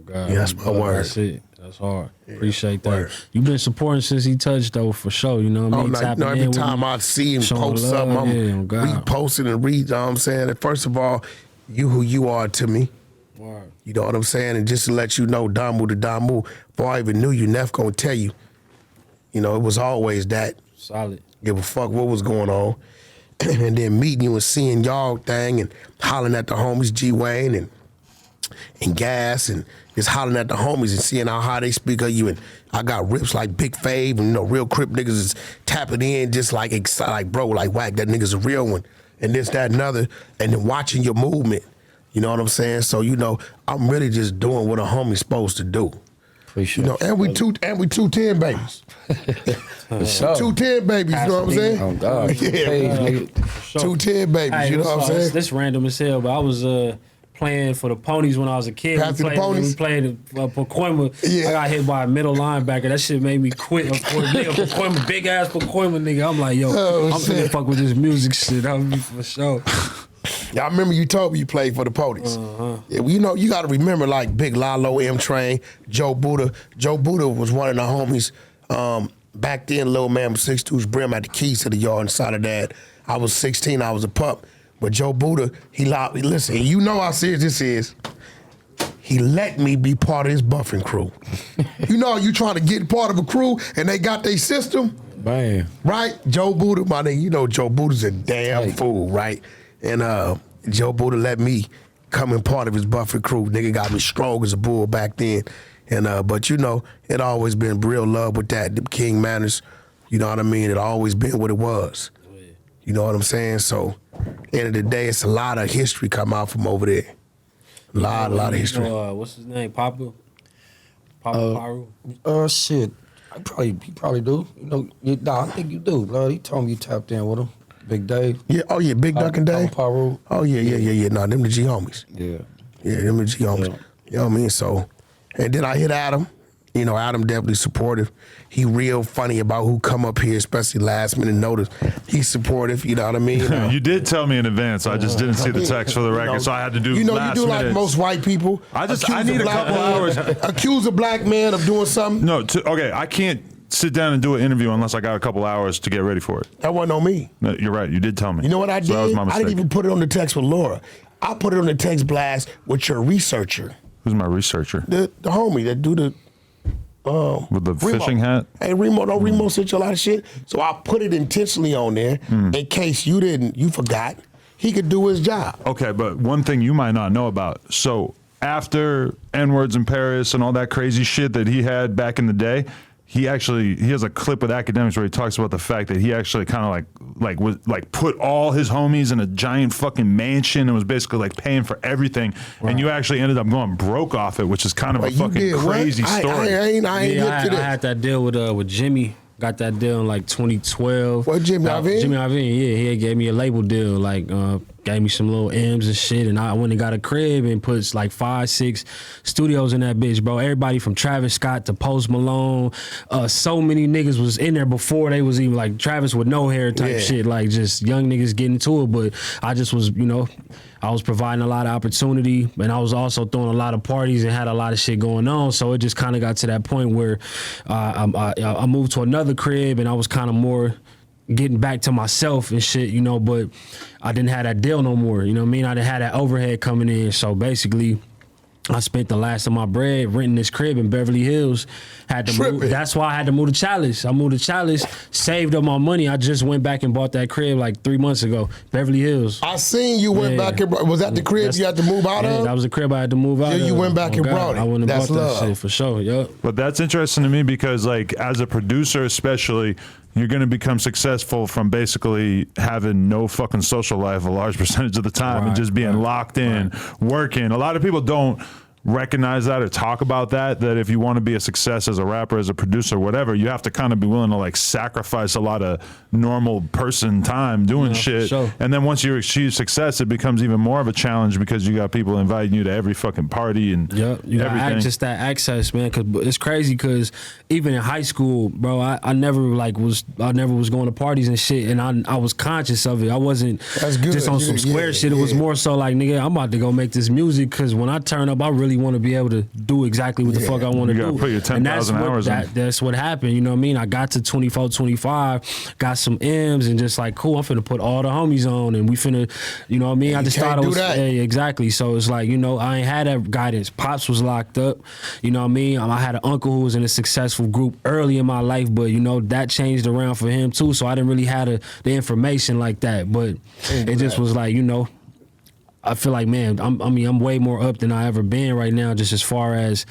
God, Yeah, that's my word. That's it. That's hard. Appreciate that. word. You've been supporting since he touched, though, for sure. You know what I mean? Like, every time I see him showing post love, something, I'm God. reposting and read, you know what I'm saying? And first of all, you who you are to me. Word. You know what I'm saying? And just to let you know, Damu to Damu, before I even knew you, Neff gonna tell you, you know, it was always that. Solid. Give a fuck what was going on. And then meeting you and seeing y'all thing and hollering at the homies, G Wayne and Gas, and just hollering at the homies and seeing how high they speak of you. And I got rips like Big Fave, and you know, real Crip niggas is tapping in just like excited, like bro, like Wack, that nigga's a real one. And this, that, and other. And then watching your movement. You know what I'm saying? So, you know, I'm really just doing what a homie's supposed to do. Appreciate You know, and we 210 babies. For sure. 210 babies, you know what I'm saying? Oh God. Yeah, Hey, nigga. Sure. 210 babies, Hey, you know what I'm saying? This random as hell, but I was playing for the Ponies when I was a kid. Pass to the Ponies? We played Pacoima. Yeah. I got hit by a middle linebacker. That shit made me quit. Pacoima, big ass Pacoima nigga. I'm like, yo, I'm shit. finna fuck with this music shit. I'm for sure. Yeah, I remember you told me you played for the Ponies. Yeah, well, you know, you got to remember like Big Lalo, M Train, Joe Buddha. Joe Buddha was one of the homies. Back then, little man was 6'2", brim had the keys to the yard inside of that. I was 16, I was a pup. But Joe Buddha, listen, you know how serious this is. He let me be part of his buffing crew. You know, you trying to get part of a crew and they got their system, Man. right? Joe Buddha, my nigga, you know Joe Buddha's a damn Hey. fool, right? And Joe Buddha let me come in part of his buffing crew. Nigga got me strong as a bull back then. And but you know, it always been real love with that. The King Manners, you know what I mean? It always been what it was. You know what I'm saying? So, end of the day, it's a lot of history come out from over there. A lot of history. What's his name? Papa Paru? Shit. He probably do. You know, I think you do, blood. He told me you tapped in with him. Big Dave. Yeah, oh yeah, Big Duck and Dave. Paru. Oh yeah. Nah, them the G homies. Yeah. Yeah, them the G homies. Yeah. You know what I mean? So, and then I hit Adam. You know, Adam definitely supportive. He real funny about who come up here, especially last minute notice. He's supportive, you know what I mean? You did tell me in advance. I just didn't see the text for the record, so I had to do. You know, last you do like minute. most white people. I Accuse need a black couple man- hours. Accuse a black man of doing something. No, okay, I can't sit down and do an interview unless I got a couple hours to get ready for it. That wasn't on me. No, you're right. You did tell me. You know what I did? So that was my I mistake. didn't even put it on the text with Laura. I put it on the text blast with your researcher, Who's my researcher? the homie that do the With the Remo. fishing hat? Hey, Remo sent you a lot of shit. So I put it intentionally on there in case you forgot. He could do his job. Okay, but one thing you might not know about. So after N-words in Paris and all that crazy shit that he had back in the day, he has a clip with Academics where he talks about the fact that he actually kind of put all his homies in a giant fucking mansion and was basically like paying for everything. Right. And you actually ended up going broke off it, which is kind of a fucking crazy story. I ain't get to this. I had that deal with Jimmy. Got that deal in like 2012. What, Jimmy Iovine? Jimmy Iovine, yeah. He gave me a label deal, like gave me some little M's and shit. And I went and got a crib and put like 5, 6 studios in that bitch, bro. Everybody from Travis Scott to Post Malone. So many niggas was in there before they was even like Travis with no hair type shit. Like just young niggas getting to it. But I just was, I was providing a lot of opportunity, and I was also throwing a lot of parties and had a lot of shit going on. So it just kind of got to that point where I moved to another crib, and I was kind of more getting back to myself and shit, but I didn't have that deal no more. You know what I mean? I didn't have that overhead coming in. So basically, I spent the last of my bread renting this crib in Beverly Hills. Had to move. That's why I had to move to Chalice. I moved to Chalice, saved up my money. I just went back and bought that crib like 3 months ago, Beverly Hills. I seen you went back and was that the crib you had to move out of? That was the crib I had to move out of. You went back and brought it. I went and That's bought love. that shit for sure. Yep. But that's interesting to me because, like, as a producer, especially, you're going to become successful from basically having no fucking social life a large percentage of the time and just being locked in, working. A lot of people don't recognize that or talk about that if you want to be a success as a rapper, as a producer, whatever, you have to kind of be willing to like sacrifice a lot of normal person time doing shit. Sure. And then once you achieve success, it becomes even more of a challenge because you got people inviting you to every fucking party and everything. Just that access, man. Cause it's crazy because even in high school, bro, I never was going to parties and shit, and I was conscious of it. I wasn't just on some square shit. It was more so like, nigga, I'm about to go make this music because when I turn up, I really want to be able to do exactly what the fuck I want to do. You gotta put your 10,000 hours in. That's what happened, you know what I mean? I got to 24, 25, got some M's and just like, cool, I'm finna put all the homies on and we finna, you know what I mean? I just thought it was, exactly. So it's like, I ain't had that guidance. Pops was locked up, you know what I mean? I had an uncle who was in a successful group early in my life, but that changed around for him too. So I didn't really have the information like that, but it just was like, I feel like, man, I'm way more up than I ever been right now, just as far as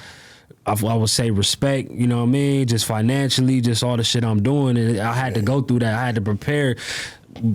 I would say respect, you know what I mean? Just financially, just all the shit I'm doing. And I had to go through that. I had to prepare.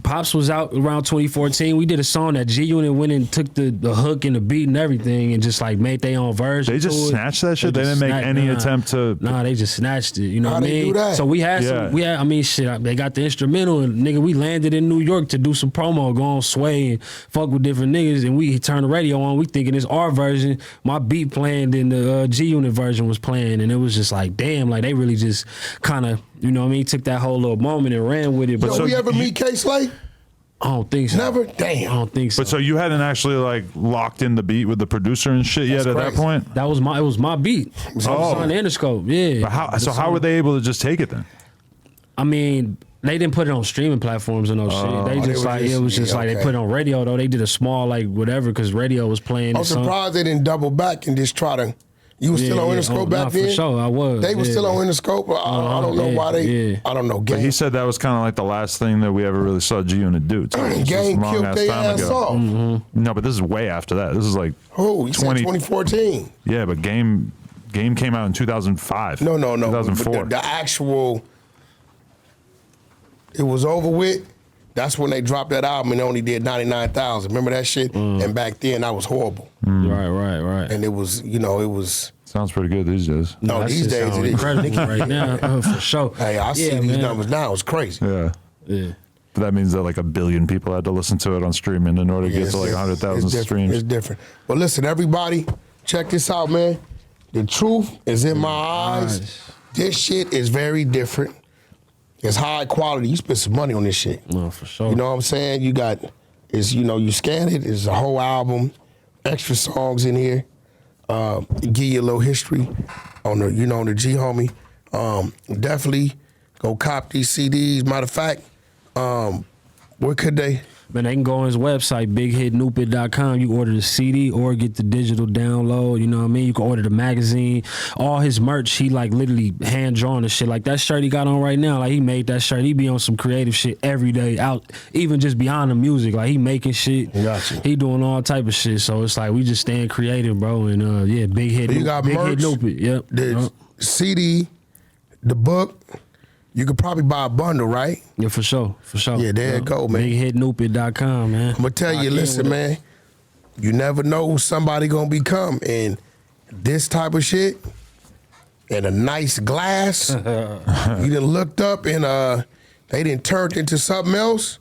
Pops was out around 2014. We did a song that G-Unit went and took the hook and the beat and everything and just like made their own version. They just snatched that shit? They didn't make any attempt to... Nah, they just snatched it. You know what I mean? Do that? So we had they got the instrumental and nigga, we landed in New York to do some promo, go on Sway and fuck with different niggas, and we turned the radio on. We thinking it's our version. My beat playing and the G-Unit version was playing, and it was just like, damn, like they really just kind of, you know what I mean, took that whole little moment and ran with it. But we ever meet K-Slay? I don't think so. Never? Damn. I don't think so. But so you hadn't actually like locked in the beat with the producer and shit yet at that point? It was my beat. It was on the Interscope, yeah. But how were they able to just take it then? I mean, they didn't put it on streaming platforms or no shit. They just it was just like they put it on radio though. They did a small like whatever because radio was playing. I'm surprised they didn't double back and just try to. You was still on Interscope back then? For sure, I was. They were still on Interscope. I don't know why they. I don't know. But he said that was kind of like the last thing that we ever really saw G-Unit do. Gang killed their ass off. No, but this is way after that. This is like he said 2014. Yeah, but Game came out in 2005. No. 2004. The actual, it was over with. That's when they dropped that album and only did 99,000. Remember that shit? And back then, that was horrible. Right. And it was, it was. Sounds pretty good these days. No, these days it is incredible right now, for sure. Hey, I see these numbers now. It's crazy. Yeah. But that means that like 1 billion people had to listen to it on streaming in order to get to like 100,000 streams. It's different. But listen, everybody, check this out, man. The truth is in my eyes. This shit is very different. It's high quality. You spend some money on this shit. No, for sure. You know what I'm saying? You scan it. It's a whole album, extra songs in here. Give you a little history on the, on the G homie. Definitely go cop these CDs. Matter of fact, Where could they? Man, they can go on his website, bighitnupid.com. You order the CD or get the digital download. You know what I mean? You can order the magazine. All his merch, he like literally hand drawn and shit. Like that shirt he got on right now, like he made that shirt. He be on some creative shit every day out, even just beyond the music. Like he making shit. Gotcha. He doing all type of shit. So it's like we just staying creative, bro. And yeah, Big Hit. You got Big merch, Hit Nupid. Yep. The CD, the book. You could probably buy a bundle, right? Yeah, for sure. For sure. Yeah, there you go, man. BigHitNupid.com, man. I'm gonna tell you, listen, man. You never know who somebody gonna become, and this type of shit, and a nice glass. You done looked up and they done turned into something else.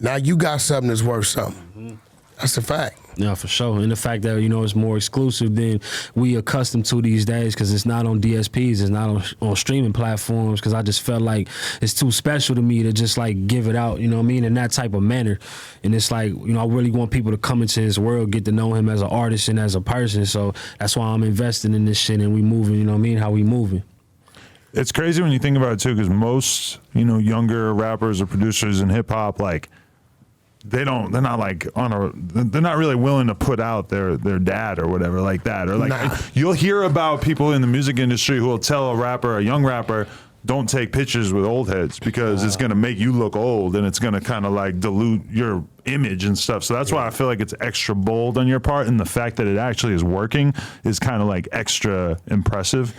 Now you got something that's worth something. That's a fact. Yeah, for sure. And the fact that, you know, it's more exclusive than we accustomed to these days because it's not on DSPs, it's not on streaming platforms because I just felt like it's too special to me to just like give it out, you know what I mean, in that type of manner. And it's like, you know, I really want people to come into his world, get to know him as an artist and as a person. So that's why I'm investing in this shit and we moving, you know what I mean, how we moving. It's crazy when you think about it too, because most, you know, younger rappers or producers in hip hop, like, they're not like they're not really willing to put out their dad or whatever like that. Or like you'll hear about people in the music industry who will tell a young rapper, don't take pictures with old heads because it's gonna make you look old and it's gonna kind of like dilute your image and stuff. So that's why I feel like it's extra bold on your part, and the fact that it actually is working is kind of like extra impressive.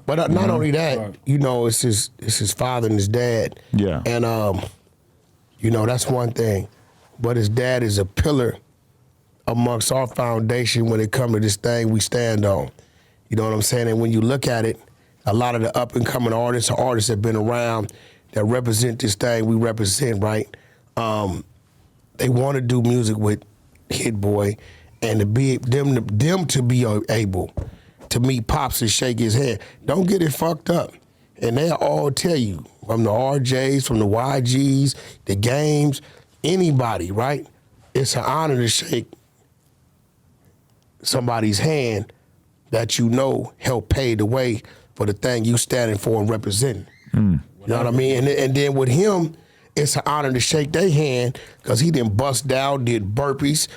But not only that, you know, it's his father and his dad. Yeah. And you know, that's one thing. But his dad is a pillar amongst our foundation when it comes to this thing we stand on. You know what I'm saying? And when you look at it, a lot of the up-and-coming artists have been around that represent this thing we represent, right? They want to do music with Hitboy and to be them to be able to meet Pops and shake his hand. Don't get it fucked up. And they'll all tell you, from the RJs, from the YGs, the games, anybody, right? It's an honor to shake somebody's hand that you know helped pave the way for the thing you standing for and representing. You know what I mean? And then with him, it's an honor to shake their hand because he didn't bust down, did burpees,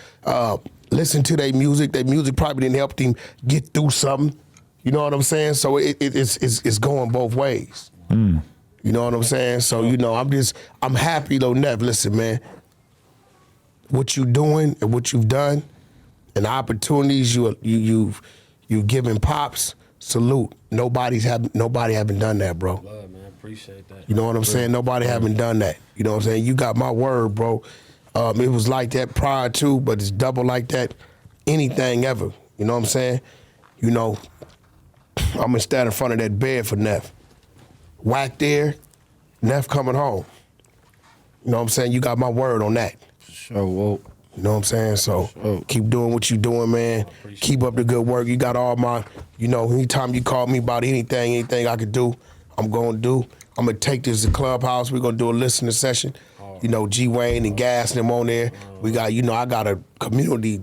listen to their music. Their music probably didn't help him get through something. You know what I'm saying? So it's going both ways. You know what I'm saying? So, you know, I'm happy though, Nev. Listen, man, what you doing and what you've done and the opportunities you've given Pops, salute. Nobody haven't done that, bro. Love, man. Appreciate that. You know what I'm saying? Nobody haven't done that. You know what I'm saying? You got my word, bro. It was like that prior to, but it's double like that anything ever. You know what I'm saying? You know, I'm gonna stand in front of that bed for Neff. Wack there, Neff coming home. You know what I'm saying? You got my word on that. Sure, whoa. You know what I'm saying? So keep doing what you doing, man. Keep up the good work. You got all my, you know, anytime you call me about anything I could do, I'm gonna do. I'm gonna take this to Clubhouse. We're gonna do a listening session. You know, G Wayne and Gas and them on there. We got, you know, I got a community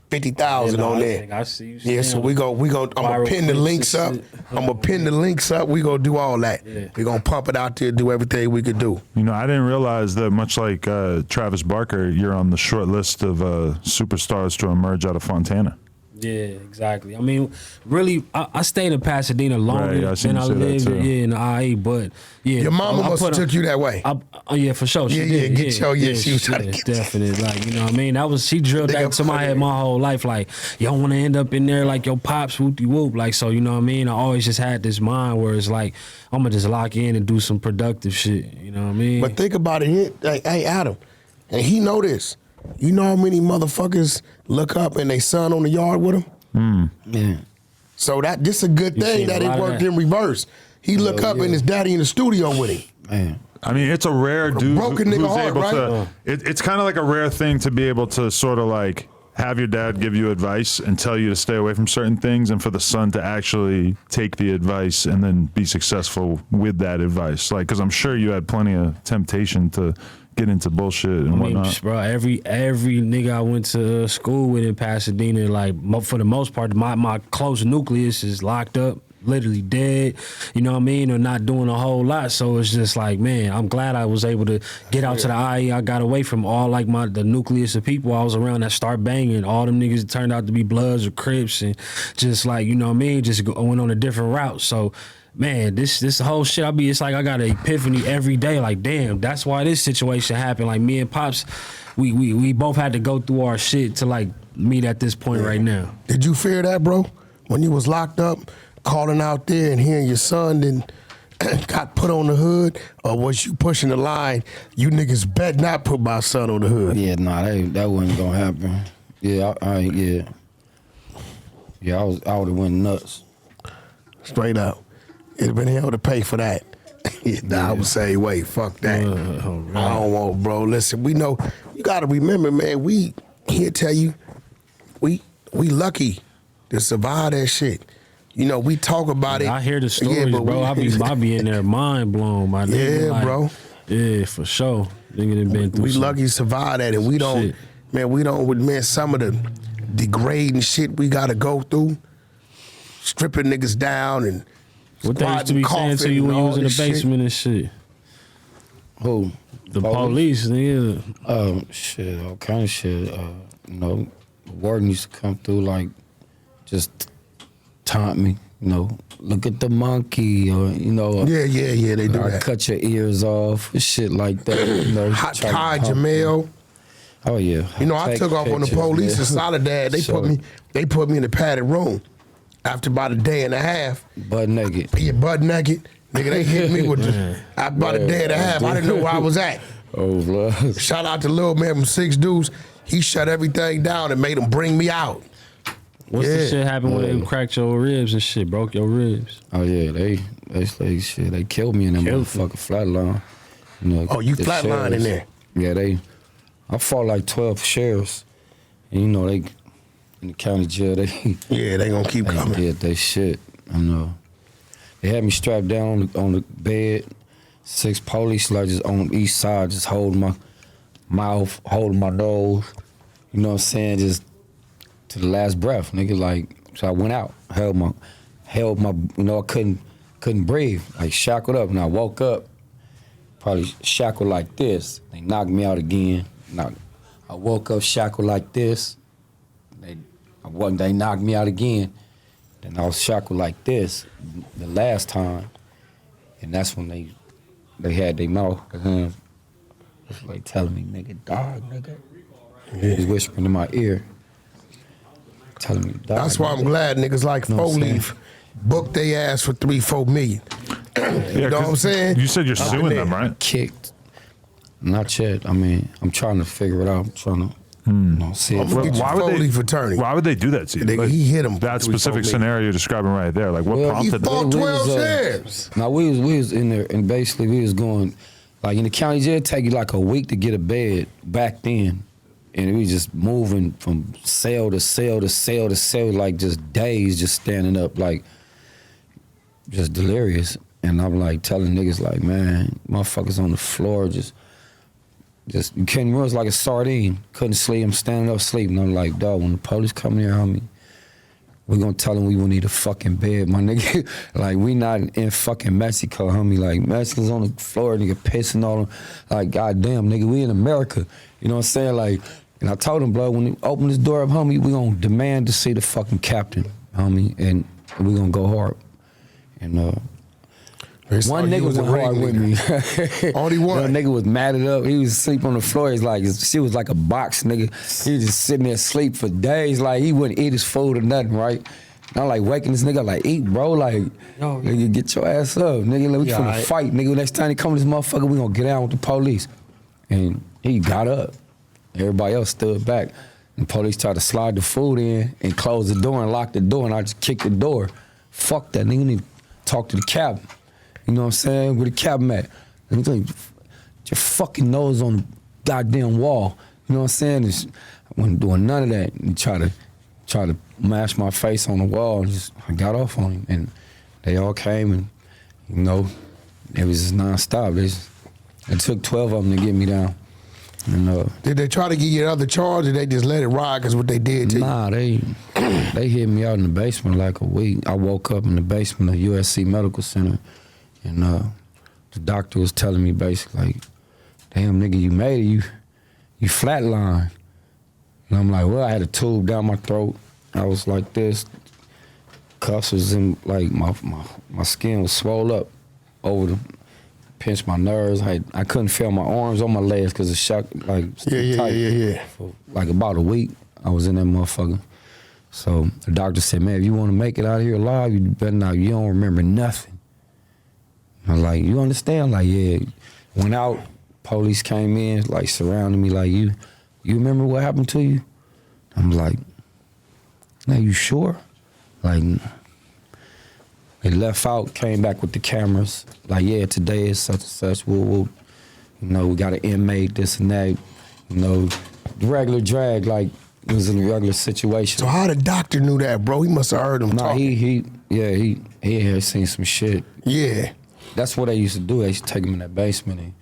50,000 on there. I see you. Yeah, so we go. I'm gonna pin the links up. I'm gonna pin the links up. We gonna do all that. Yeah. We gonna pump it out there, do everything we could do. You know, I didn't realize that much like Travis Barker, you're on the short list of superstars to emerge out of Fontana. Yeah, exactly. I mean, really, I stayed in Pasadena longer Right, than I lived in the IE, but yeah. Your mama must have took you that way. Yeah, for sure. She did. She was trying to get definitely. Like, you know what I mean? She drilled that into my head my whole life. Like, you don't want to end up in there like your pops, whoop-de-whoop. Like, so, you know what I mean? I always just had this mind where it's like, I'm going to just lock in and do some productive shit. You know what I mean? But think about it. Hey, Adam, and he know this. You know how many motherfuckers look up and they son on the yard with him? Yeah. So this a good thing that it worked in reverse. He look up and his daddy in the studio with him. Man. I mean, it's a rare dude broken nigga who's heart, able right? to. It's kind of like a rare thing to be able to sort of like have your dad give you advice and tell you to stay away from certain things, and for the son to actually take the advice and then be successful with that advice. Like, because I'm sure you had plenty of temptation to get into bullshit and whatnot. Bro, every nigga I went to school with in Pasadena, like for the most part, my close nucleus is locked up, literally dead, you know what I mean, or not doing a whole lot. So it's just like, man, I'm glad I was able to get out to the IE. I got away from all like the nucleus of people I was around that start banging. All them niggas turned out to be Bloods or Crips, and just like, you know what I mean, just went on a different route. So man, this whole shit, it's like I got an epiphany every day. Like, damn, that's why this situation happened. Like, me and Pops, we both had to go through our shit to like meet at this point right now. Did you fear that, bro? When you was locked up, calling out there and hearing your son then got put on the hood, or was you pushing the line? You niggas bet not put my son on the hood. Yeah, nah, that wasn't gonna happen. Yeah, I would have went nuts. Straight up. It'd been able to pay for that. I would say, wait, fuck that. I don't want, bro. Listen, we know, you gotta remember, man, we here tell you, we lucky to survive that shit. You know, we talk about it. I hear the stories, bro. I be in there mind blown, my nigga. Yeah, like, bro. Yeah, for sure. Nigga done been through we some lucky to survive that, and we don't, shit. Man, some of the degrading shit we gotta go through, stripping niggas down and what they used to be saying to you when you was in the basement and shit. Who? The police, nigga. Shit, all kind of shit. You know, the warden used to come through, like, just taunt me, you know, look at the monkey, or, you know. Yeah, they do that. Cut your ears off, shit like that, you know. Hot Jamel. Oh, yeah. You know, I took off on the police in Soledad. They put me in the padded room. After about a day and a half. Butt naked. Yeah, butt naked. Nigga, they hit me with about a day and a half. I didn't know where I was at. Oh, blood. Shout out to Lil Man from 6 Deuce. He shut everything down and made him bring me out. What's the shit happened when they cracked your ribs and shit, broke your ribs? Oh, yeah, they killed me in that motherfucking flatline. You know, oh, you flatlined in there? Yeah, I fought like 12 sheriffs. And, you know, they... in the county jail, they gonna keep coming. They did they shit. I know. They had me strapped down on the bed. 6 police like just on each side, just holding my mouth, holding my nose. You know what I'm saying? Just to the last breath, nigga. Like, so I went out, held my, you know, I couldn't breathe, like shackled up. And I woke up, probably shackled like this. They knocked me out again. I woke up shackled like this. They knocked me out again. Then I was shackled like this the last time. And that's when they had their mouth. It's like telling me, nigga, dog, nigga. He was whispering in my ear, telling me, dog. That's why I'm glad niggas like Four Leaf booked their ass for $3-4 million. You know what I'm saying? You said you're suing them, right? Kicked. Not yet. I mean, I'm trying to figure it out. I'm trying to see it. Why would they do that to you? Like, he hit him. That specific scenario you're describing right there. Like, what prompted that? He fought 12 sheriffs. Now, we was in there, and basically we was going, like, in the county jail, it take you like a week to get a bed back then. And we just moving from cell to cell to cell to cell, like just days just standing up, like just delirious. And I'm like telling niggas like, man, motherfuckers on the floor just you couldn't run, like a sardine. Couldn't sleep, I'm standing up sleeping. I'm like, dog, when the police come here, homie, we gonna tell them we will need a fucking bed, my nigga. Like, we not in fucking Mexico, homie. Like, Mexicans on the floor, nigga, pissing on them. Like, goddamn, nigga, we in America. You know what I'm saying? Like, and I told him, bro, when you open this door up, homie, we gonna demand to see the fucking captain, homie, and we gonna go hard. And one nigga was hard with me. Only one. That nigga was matted up. He was asleep on the floor. He's like, she was like a box, nigga. He was just sitting there asleep for days. Like, he wouldn't eat his food or nothing, right? And I'm like waking this nigga up, like, eat, bro. Like, nigga, get your ass up. Nigga, like, we finna fight. Nigga, next time he come to this motherfucker, we gonna get down with the police. And he got up. Everybody else stood back. And the police tried to slide the food in and close the door and lock the door, and I just kicked the door. Fuck that, nigga. You need to talk to the captain. You know what I'm saying? Where the captain at? And he's like, your fucking nose on the goddamn wall. You know what I'm saying? I wasn't doing none of that. And try to mash my face on the wall, and I got off on him. And they all came, and, you know, it was just nonstop. It took 12 of them to get me down. And did they try to get you another charge, or they just let it ride because what they did to you? nah, they hit me out in the basement like a week. I woke up in the basement of USC Medical Center, and the doctor was telling me basically like, "Damn, nigga, you made it. You flatlined." And I'm like, well, I had a tube down my throat. I was like this. Cuffs was in, like, my skin was swole up over the, pinched my nerves. I couldn't feel my arms or my legs because the shock, like, Yeah. For like about a week, I was in that motherfucker. So the doctor said, man, if you want to make it out of here alive, you better not, you don't remember nothing. I'm like, you understand? Like, yeah. Went out, police came in, like, surrounded me, like, you remember what happened to you? I'm like, now you sure? Like, they left out, came back with the cameras. Like, yeah, today is such and such. We'll we got an inmate, this and that. The regular drag, like, it was in a regular situation. So how the doctor knew that, bro? He must have heard him talking. he had seen some shit. Yeah. That's what they used to do. They used to take him in that basement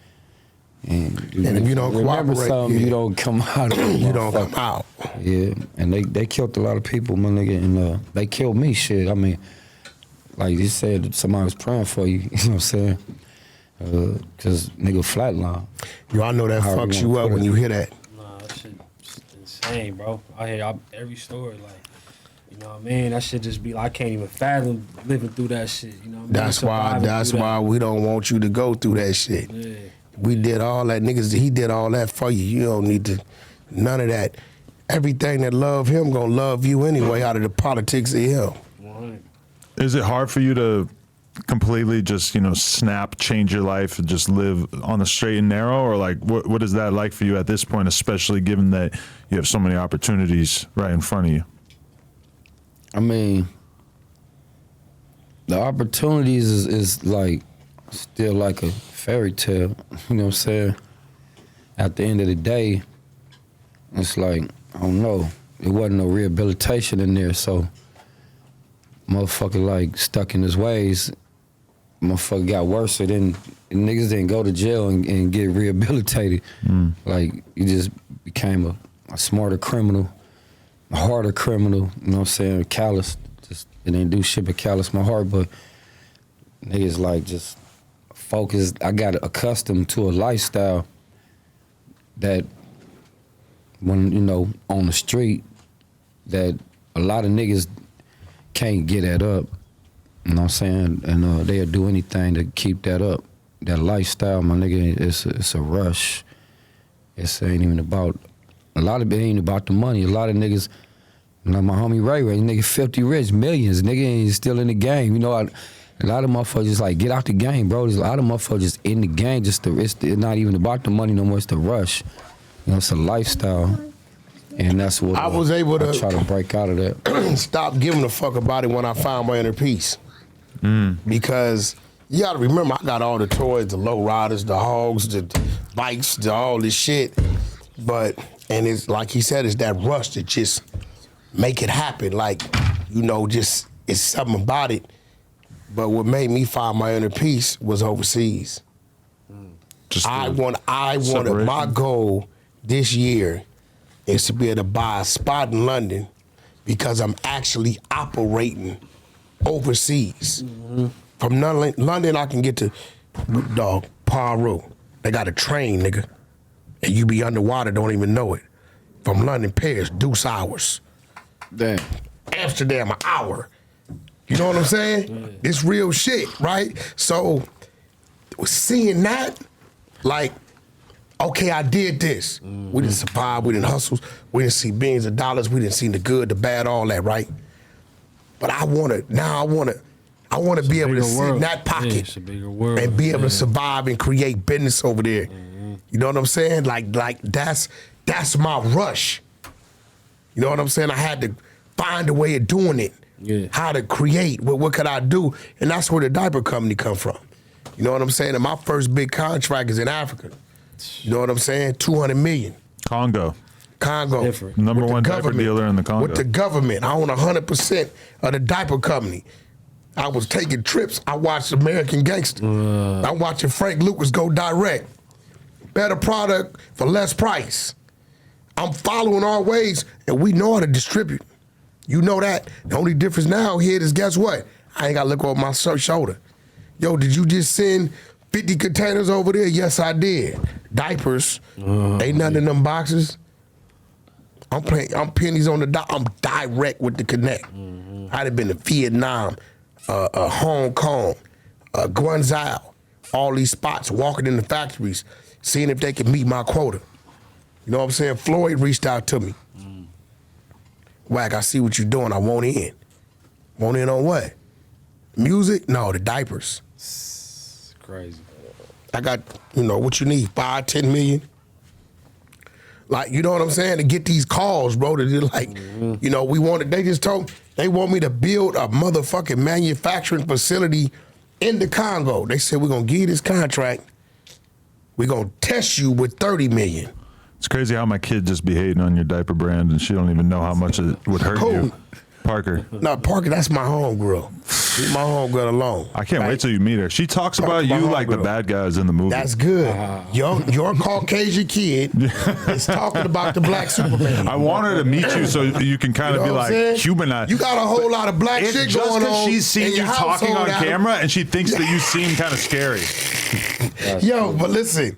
and if you don't remember cooperate, something, you don't come out. You don't come out. Yeah, and they killed a lot of people, my nigga, and they killed me, shit. I mean, like you said, somebody was praying for you, you know what I'm saying? Because nigga flatline. Yo, I know that fucks you up when you hear that. Nah, that shit insane, bro. I hear every story, like, you know what I mean? That shit just be like, I can't even fathom living through that shit, you know what I mean? That's why we don't want you to go through that shit. Yeah. We did all that, niggas. He did all that for you. You don't need to, none of that. Everything that love him gonna love you anyway out of the politics of him. Right. Is it hard for you to completely just, snap, change your life, and just live on the straight and narrow? Or like, what is that like for you at this point, especially given that you have so many opportunities right in front of you? I mean, the opportunities is like, still like a fairy tale, you know what I'm saying? At the end of the day, it's like, I don't know, there wasn't no rehabilitation in there, so motherfucker like stuck in his ways, motherfucker got worse, so then niggas didn't go to jail and get rehabilitated. Like, you just became a smarter criminal, a harder criminal, you know what I'm saying, callous, just, it didn't do shit but callous my heart, but niggas like just focused. I got accustomed to a lifestyle that when, on the street, that a lot of niggas can't get that up. You know what I'm saying? And they'll do anything to keep that up. That lifestyle, my nigga, it's a rush. It ain't even about, a lot of it ain't about the money. A lot of niggas, like my homie Ray, nigga 50 rich, millions, nigga ain't still in the game. A lot of motherfuckers just like, get out the game, bro. There's a lot of motherfuckers just in the game, it's not even about the money no more, it's the rush. It's a lifestyle. And that's what I was able to try to break out of that. Stop giving a fuck about it when I found my inner peace. Because you gotta remember, I got all the toys, the low riders, the hogs, the bikes, all this shit. And it's like he said, it's that rush to just make it happen. Like, just, it's something about it. But what made me find my inner peace was overseas. I wanted, my goal this year is to be able to buy a spot in London because I'm actually operating overseas. From London, I can get to Peru. They got a train, nigga. And you be underwater, don't even know it. From London, Paris, deuce hours. Damn. Amsterdam, an hour. You know what I'm saying? It's real shit, right? So seeing that, like, okay, I did this. We didn't survive, we didn't hustle, we didn't see billions of dollars, we didn't see the good, the bad, all that, right? But I wanna be able to sit in that pocket and be able to survive and create business over there. You know what I'm saying? Like that's my rush. You know what I'm saying? I had to find a way of doing it. Yeah. How to create, what could I do? And that's where the diaper company come from. You know what I'm saying? And my first big contract is in Africa. You know what I'm saying? 200 million. Congo. Different. Number one diaper dealer in the Congo. With the government. I own 100% of the diaper company. I was taking trips. I watched American Gangster. I'm watching Frank Lucas go direct. better product for less price. I'm following our ways, and we know how to distribute. You know that. The only difference now here is, guess what? I ain't got to look over my shoulder. Yo, did you just send 50 containers over there? Yes, I did. Diapers. Ain't nothing in them boxes. I'm pennies on the dot. I'm direct with the connect. I'd have been to Vietnam, Hong Kong, Guangzhou, all these spots, walking in the factories, seeing if they could meet my quota. You know what I'm saying? Floyd reached out to me. Wack, I see what you're doing. I want in. Want in on what? Music? No, the diapers. It's crazy. I got, what you need, 5, 10 million. Like, you know what I'm saying? To get these calls, bro, to like, they want me to build a motherfucking manufacturing facility in the Congo. They said, we're going to give you this contract. We're going to test you with 30 million. It's crazy how my kid just be hating on your diaper brand and she don't even know how much it would hurt you. Parker. No, Parker, that's my homegirl. Leave my homegirl alone. I can't wait till you meet her. She talks about you like the bad guys in the movie. That's good. Your Caucasian kid is talking about the black Superman. I want her to meet you so you can kind of be like humanized. You got a whole lot of black shit going on. Just because she's seen you talking on camera and she thinks that you seem kind of scary. Yo, but listen,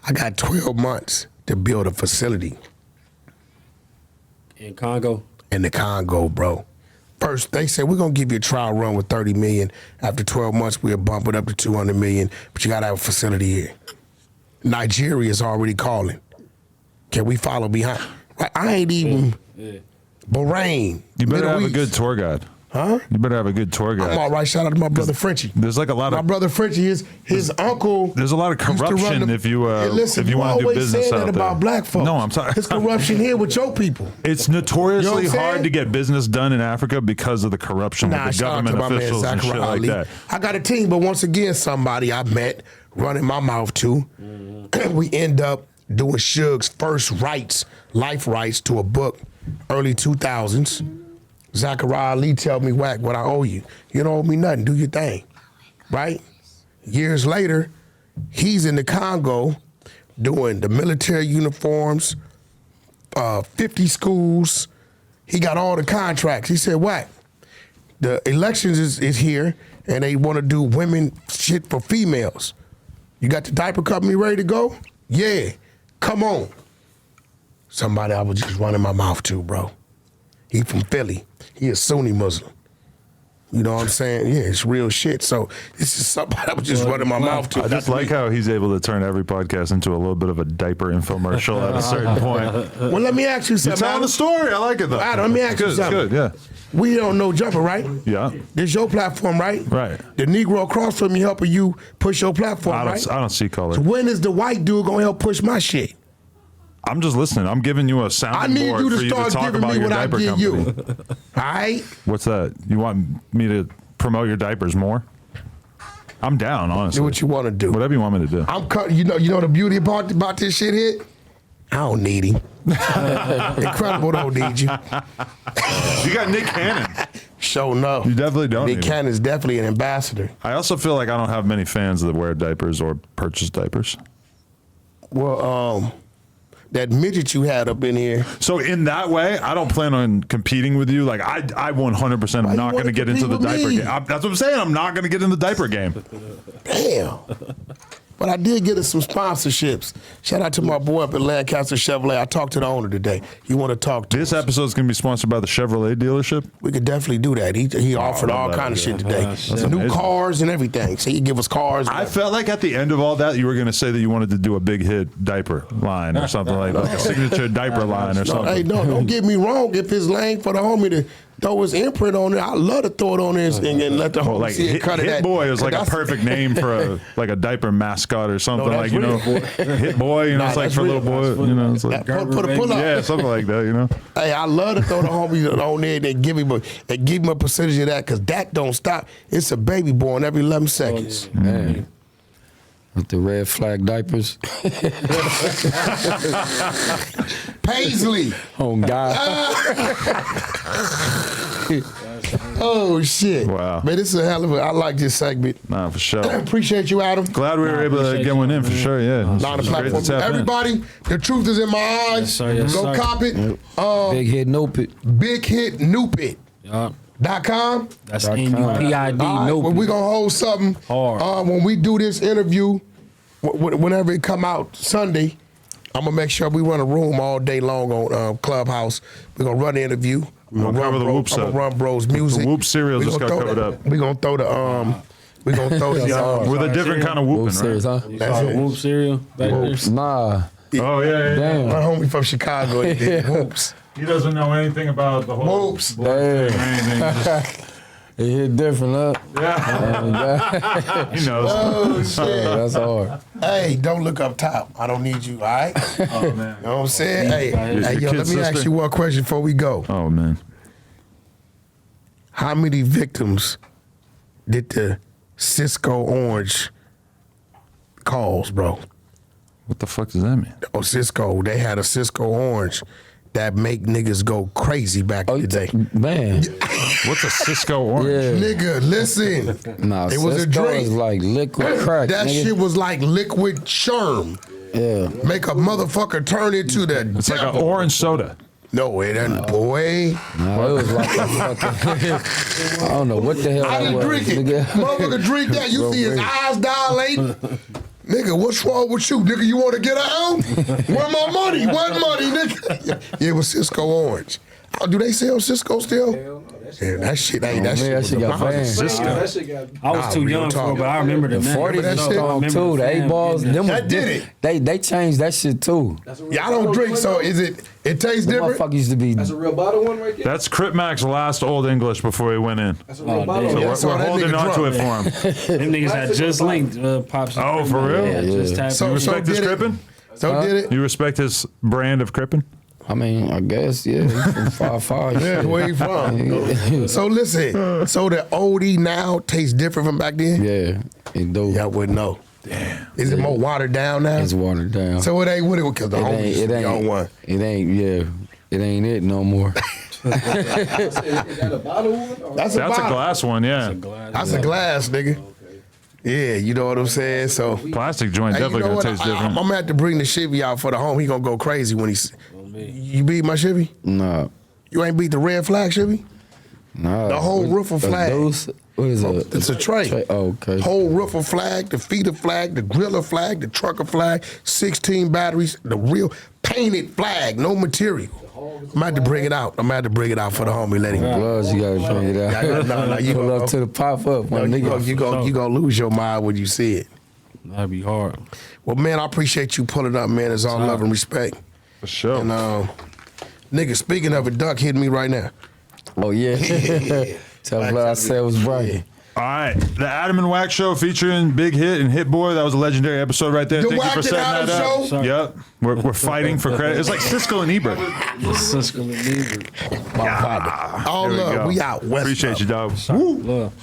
I got 12 months to build a facility. In Congo? In the Congo, bro. First, they said, we're going to give you a trial run with 30 million. After 12 months, we'll bump it up to 200 million, but you got to have a facility here. Nigeria is already calling. Can we follow behind? I ain't even Bahrain. You better have East. a good tour guide. Huh? You better have a good tour guide. I'm all right. Shout out to my brother Frenchie. There's like a lot of my brother Frenchie. His uncle. There's a lot of corruption if you want to do business out there. About black folks. No, I'm sorry. There's corruption here with your people. It's notoriously You know hard to get business done in Africa because of the corruption with the government officials and shit like that. I got a team, but once again, somebody I met running my mouth to. We end up doing Suge's first life rights to a book, early 2000s. Zachariah Ali tell me, Wack, what I owe you. You don't owe me nothing. Do your thing, right? Years later, he's in the Congo doing the military uniforms, 50 schools. He got all the contracts. He said, Wack, the elections is here, and they want to do women shit for females. You got the diaper company ready to go? Yeah, come on. Somebody I was just running my mouth to, bro. He from Philly. He a Sunni Muslim. You know what I'm saying? Yeah, it's real shit. So this is somebody I was just running my mouth to. I just like how he's able to turn every podcast into a little bit of a diaper infomercial at a certain point. Well, let me ask you something. You're telling the story. I like it, though. Adam, let me ask you something. Good, yeah. We don't know Jumper, right? Yeah. This your platform, right? Right. The Negro across from you helping you push your platform, I don't see color. So when is the white dude going to help push my shit? I'm just listening. I'm giving you a sounding board for you to talk about your diaper company. All right? What's that? You want me to promote your diapers more? I'm down, honestly. Do what you want to do. Whatever you want me to do. You know the beauty about this shit here? I don't need him. Incredible don't need you. You got Nick Cannon. Sure enough. You definitely don't. Nick Cannon's definitely an ambassador. I also feel like I don't have many fans that wear diapers or purchase diapers. Well, that midget you had up in here. So in that way, I don't plan on competing with you. Like I 100% am not going to get into the diaper game. That's what I'm saying. I'm not going to get in the diaper game. Damn. But I did get us some sponsorships. Shout out to my boy up at Lancaster Chevrolet. I talked to the owner today. You want to talk to This episode is going to be sponsored by the Chevrolet dealership? We could definitely do that. He offered all kind of shit today. New cars and everything. So he give us cars. I felt like at the end of all that, you were going to say that you wanted to do a Big Hit diaper line or something like a signature diaper line or something. Hey, no, don't get me wrong. If it's lame for the homie to throw his imprint on there, I love to throw it on there and let the homie see it. Cut it. Hitboy is like a perfect name for a diaper mascot or something Hitboy. It's like for little boy. It's like put a pull up. Yeah, something like that. Hey, I love to throw the homie on there and give him a percentage of that because that don't stop. It's a baby born every 11 seconds. Oh, yeah. Man. With the red flag diapers. Paisley. Oh, God. Oh shit! Wow. Man, this is a hell of a. I like this segment. Nah, for sure. Appreciate you, Adam. Glad we were able to get one in for sure. Yeah. On the It's great to platform. tap in. Everybody, the truth is in my eyes. Yes, sir, yes, Go sir. cop it. Big Hit, Nope It. Big Hit, Noop It. Yup. .com. That's .com. NUPID. All right, well, we gonna hold something Hard. when we do this interview. Whenever it come out Sunday, I'm gonna make sure we run a room all day long on Clubhouse. We're gonna run the interview. We're gonna cover the Whoops I'm up. gonna run Bro's music. The Whoop cereal We just gonna got throw covered the- up. We gonna throw the We gonna throw the With a different kind of Whoop whooping, serious, right? huh? You That's saw it. the Whoop cereal back there? Nah. Oh, yeah. Damn. my homie from Chicago. He did Whoops. He doesn't know anything about the whole Whoops. blood thing or anything. Just- It hit different, huh? yeah. He knows. Oh shit! That's hard. Hey, don't look up top. I don't need you. All right. You Oh, man. know what I'm saying? Hey, Your yo, let kid's me ask sister? you one question before we go. Oh, man. How many victims did the Cisco Orange cause, bro? What the fuck does that mean? Oh, Cisco. They had a Cisco Orange that make niggas go crazy back in the day. Man. What's a Cisco orange? Yeah. Nigga, listen. Nah, It was a Cisco drink. is like liquid crack. That nigga. shit was like liquid sherm. Yeah. Make a motherfucker turn into the It's like an devil. orange soda. No, it ain't, boy. Nah, it was like a fucking. I don't know what the hell I that didn't was. drink it. nigga. Motherfucker drink that. You see his eyes dilating. Nigga, what's wrong with you? Nigga, you want to get out? Where my money? What money, nigga? Yeah, it was Cisco Orange. Oh, do they sell Cisco still? Yeah, that shit ain't. That man, shit that was shit the got bomb. banned. Cisco. I was too real young talk. for it, but I remember the name. 40 that that shit? strong too. The 8 balls, them That was did different. They changed that shit too. Yeah, I don't drink, so is it? It tastes The different. motherfucker used to be. That's a real bottle one right there. That's Crip Mac's last Old English before he went in. That's a real Oh, bottle. damn. So Yeah, we're, so we're that holding nigga on to it drunk. for him. Them niggas had just linked Pops. and Oh, for Crip. real? Yeah, just Yeah. tapped So- You in. respect his did it. crippin'? So did it? You respect his brand of crippin'? I mean, I guess, yeah. He from 5'5". Yeah, where you from? So listen, so the OD now tastes different from back then? Yeah, it do. Y'all wouldn't know. Damn. Is it more watered down now? It's watered down. So it ain't what it was, because the homies it be on one. ain't. It ain't it no more. Is that a bottle one? Or That's a That's a bottle. glass one, yeah. That's a glass, nigga. Yeah, you know what I'm saying? So, Plastic joint hey, you definitely know gonna what? taste I'm different. gonna have to bring the Chevy out for the home. He gonna go crazy when he's. You beat my Chevy? Nah, You ain't beat the red flag Chevy? nah. The whole roof of flag. What is it? It's a tray. Oh, okay. Whole roof of flag, the feeder flag, the griller flag, the trucker flag, 16 batteries, the real painted flag, no material. I'm gonna have to bring it out. I'm gonna have to bring it out for the homie. Let him. Gloves, you gotta bring it out. No, you Pull gonna up to the pop up. No, my you nigga. gonna lose your mind when you see it. That'd be hard. Well, man, I appreciate you pulling up, man. It's all love and respect. For sure. And nigga, speaking of it, Duck hitting me right now. Oh yeah. Tell me what I said was right. All right, the Adam and Wack show featuring Big Hit and Hitboy. That was a legendary episode right there. The Thank Wack you for and setting that Adam up. show? Yep, we're fighting for credit. It's like Cisco and Ebert. Cisco and Ebert. All There we love. go. We out west. Appreciate you, dog. Love.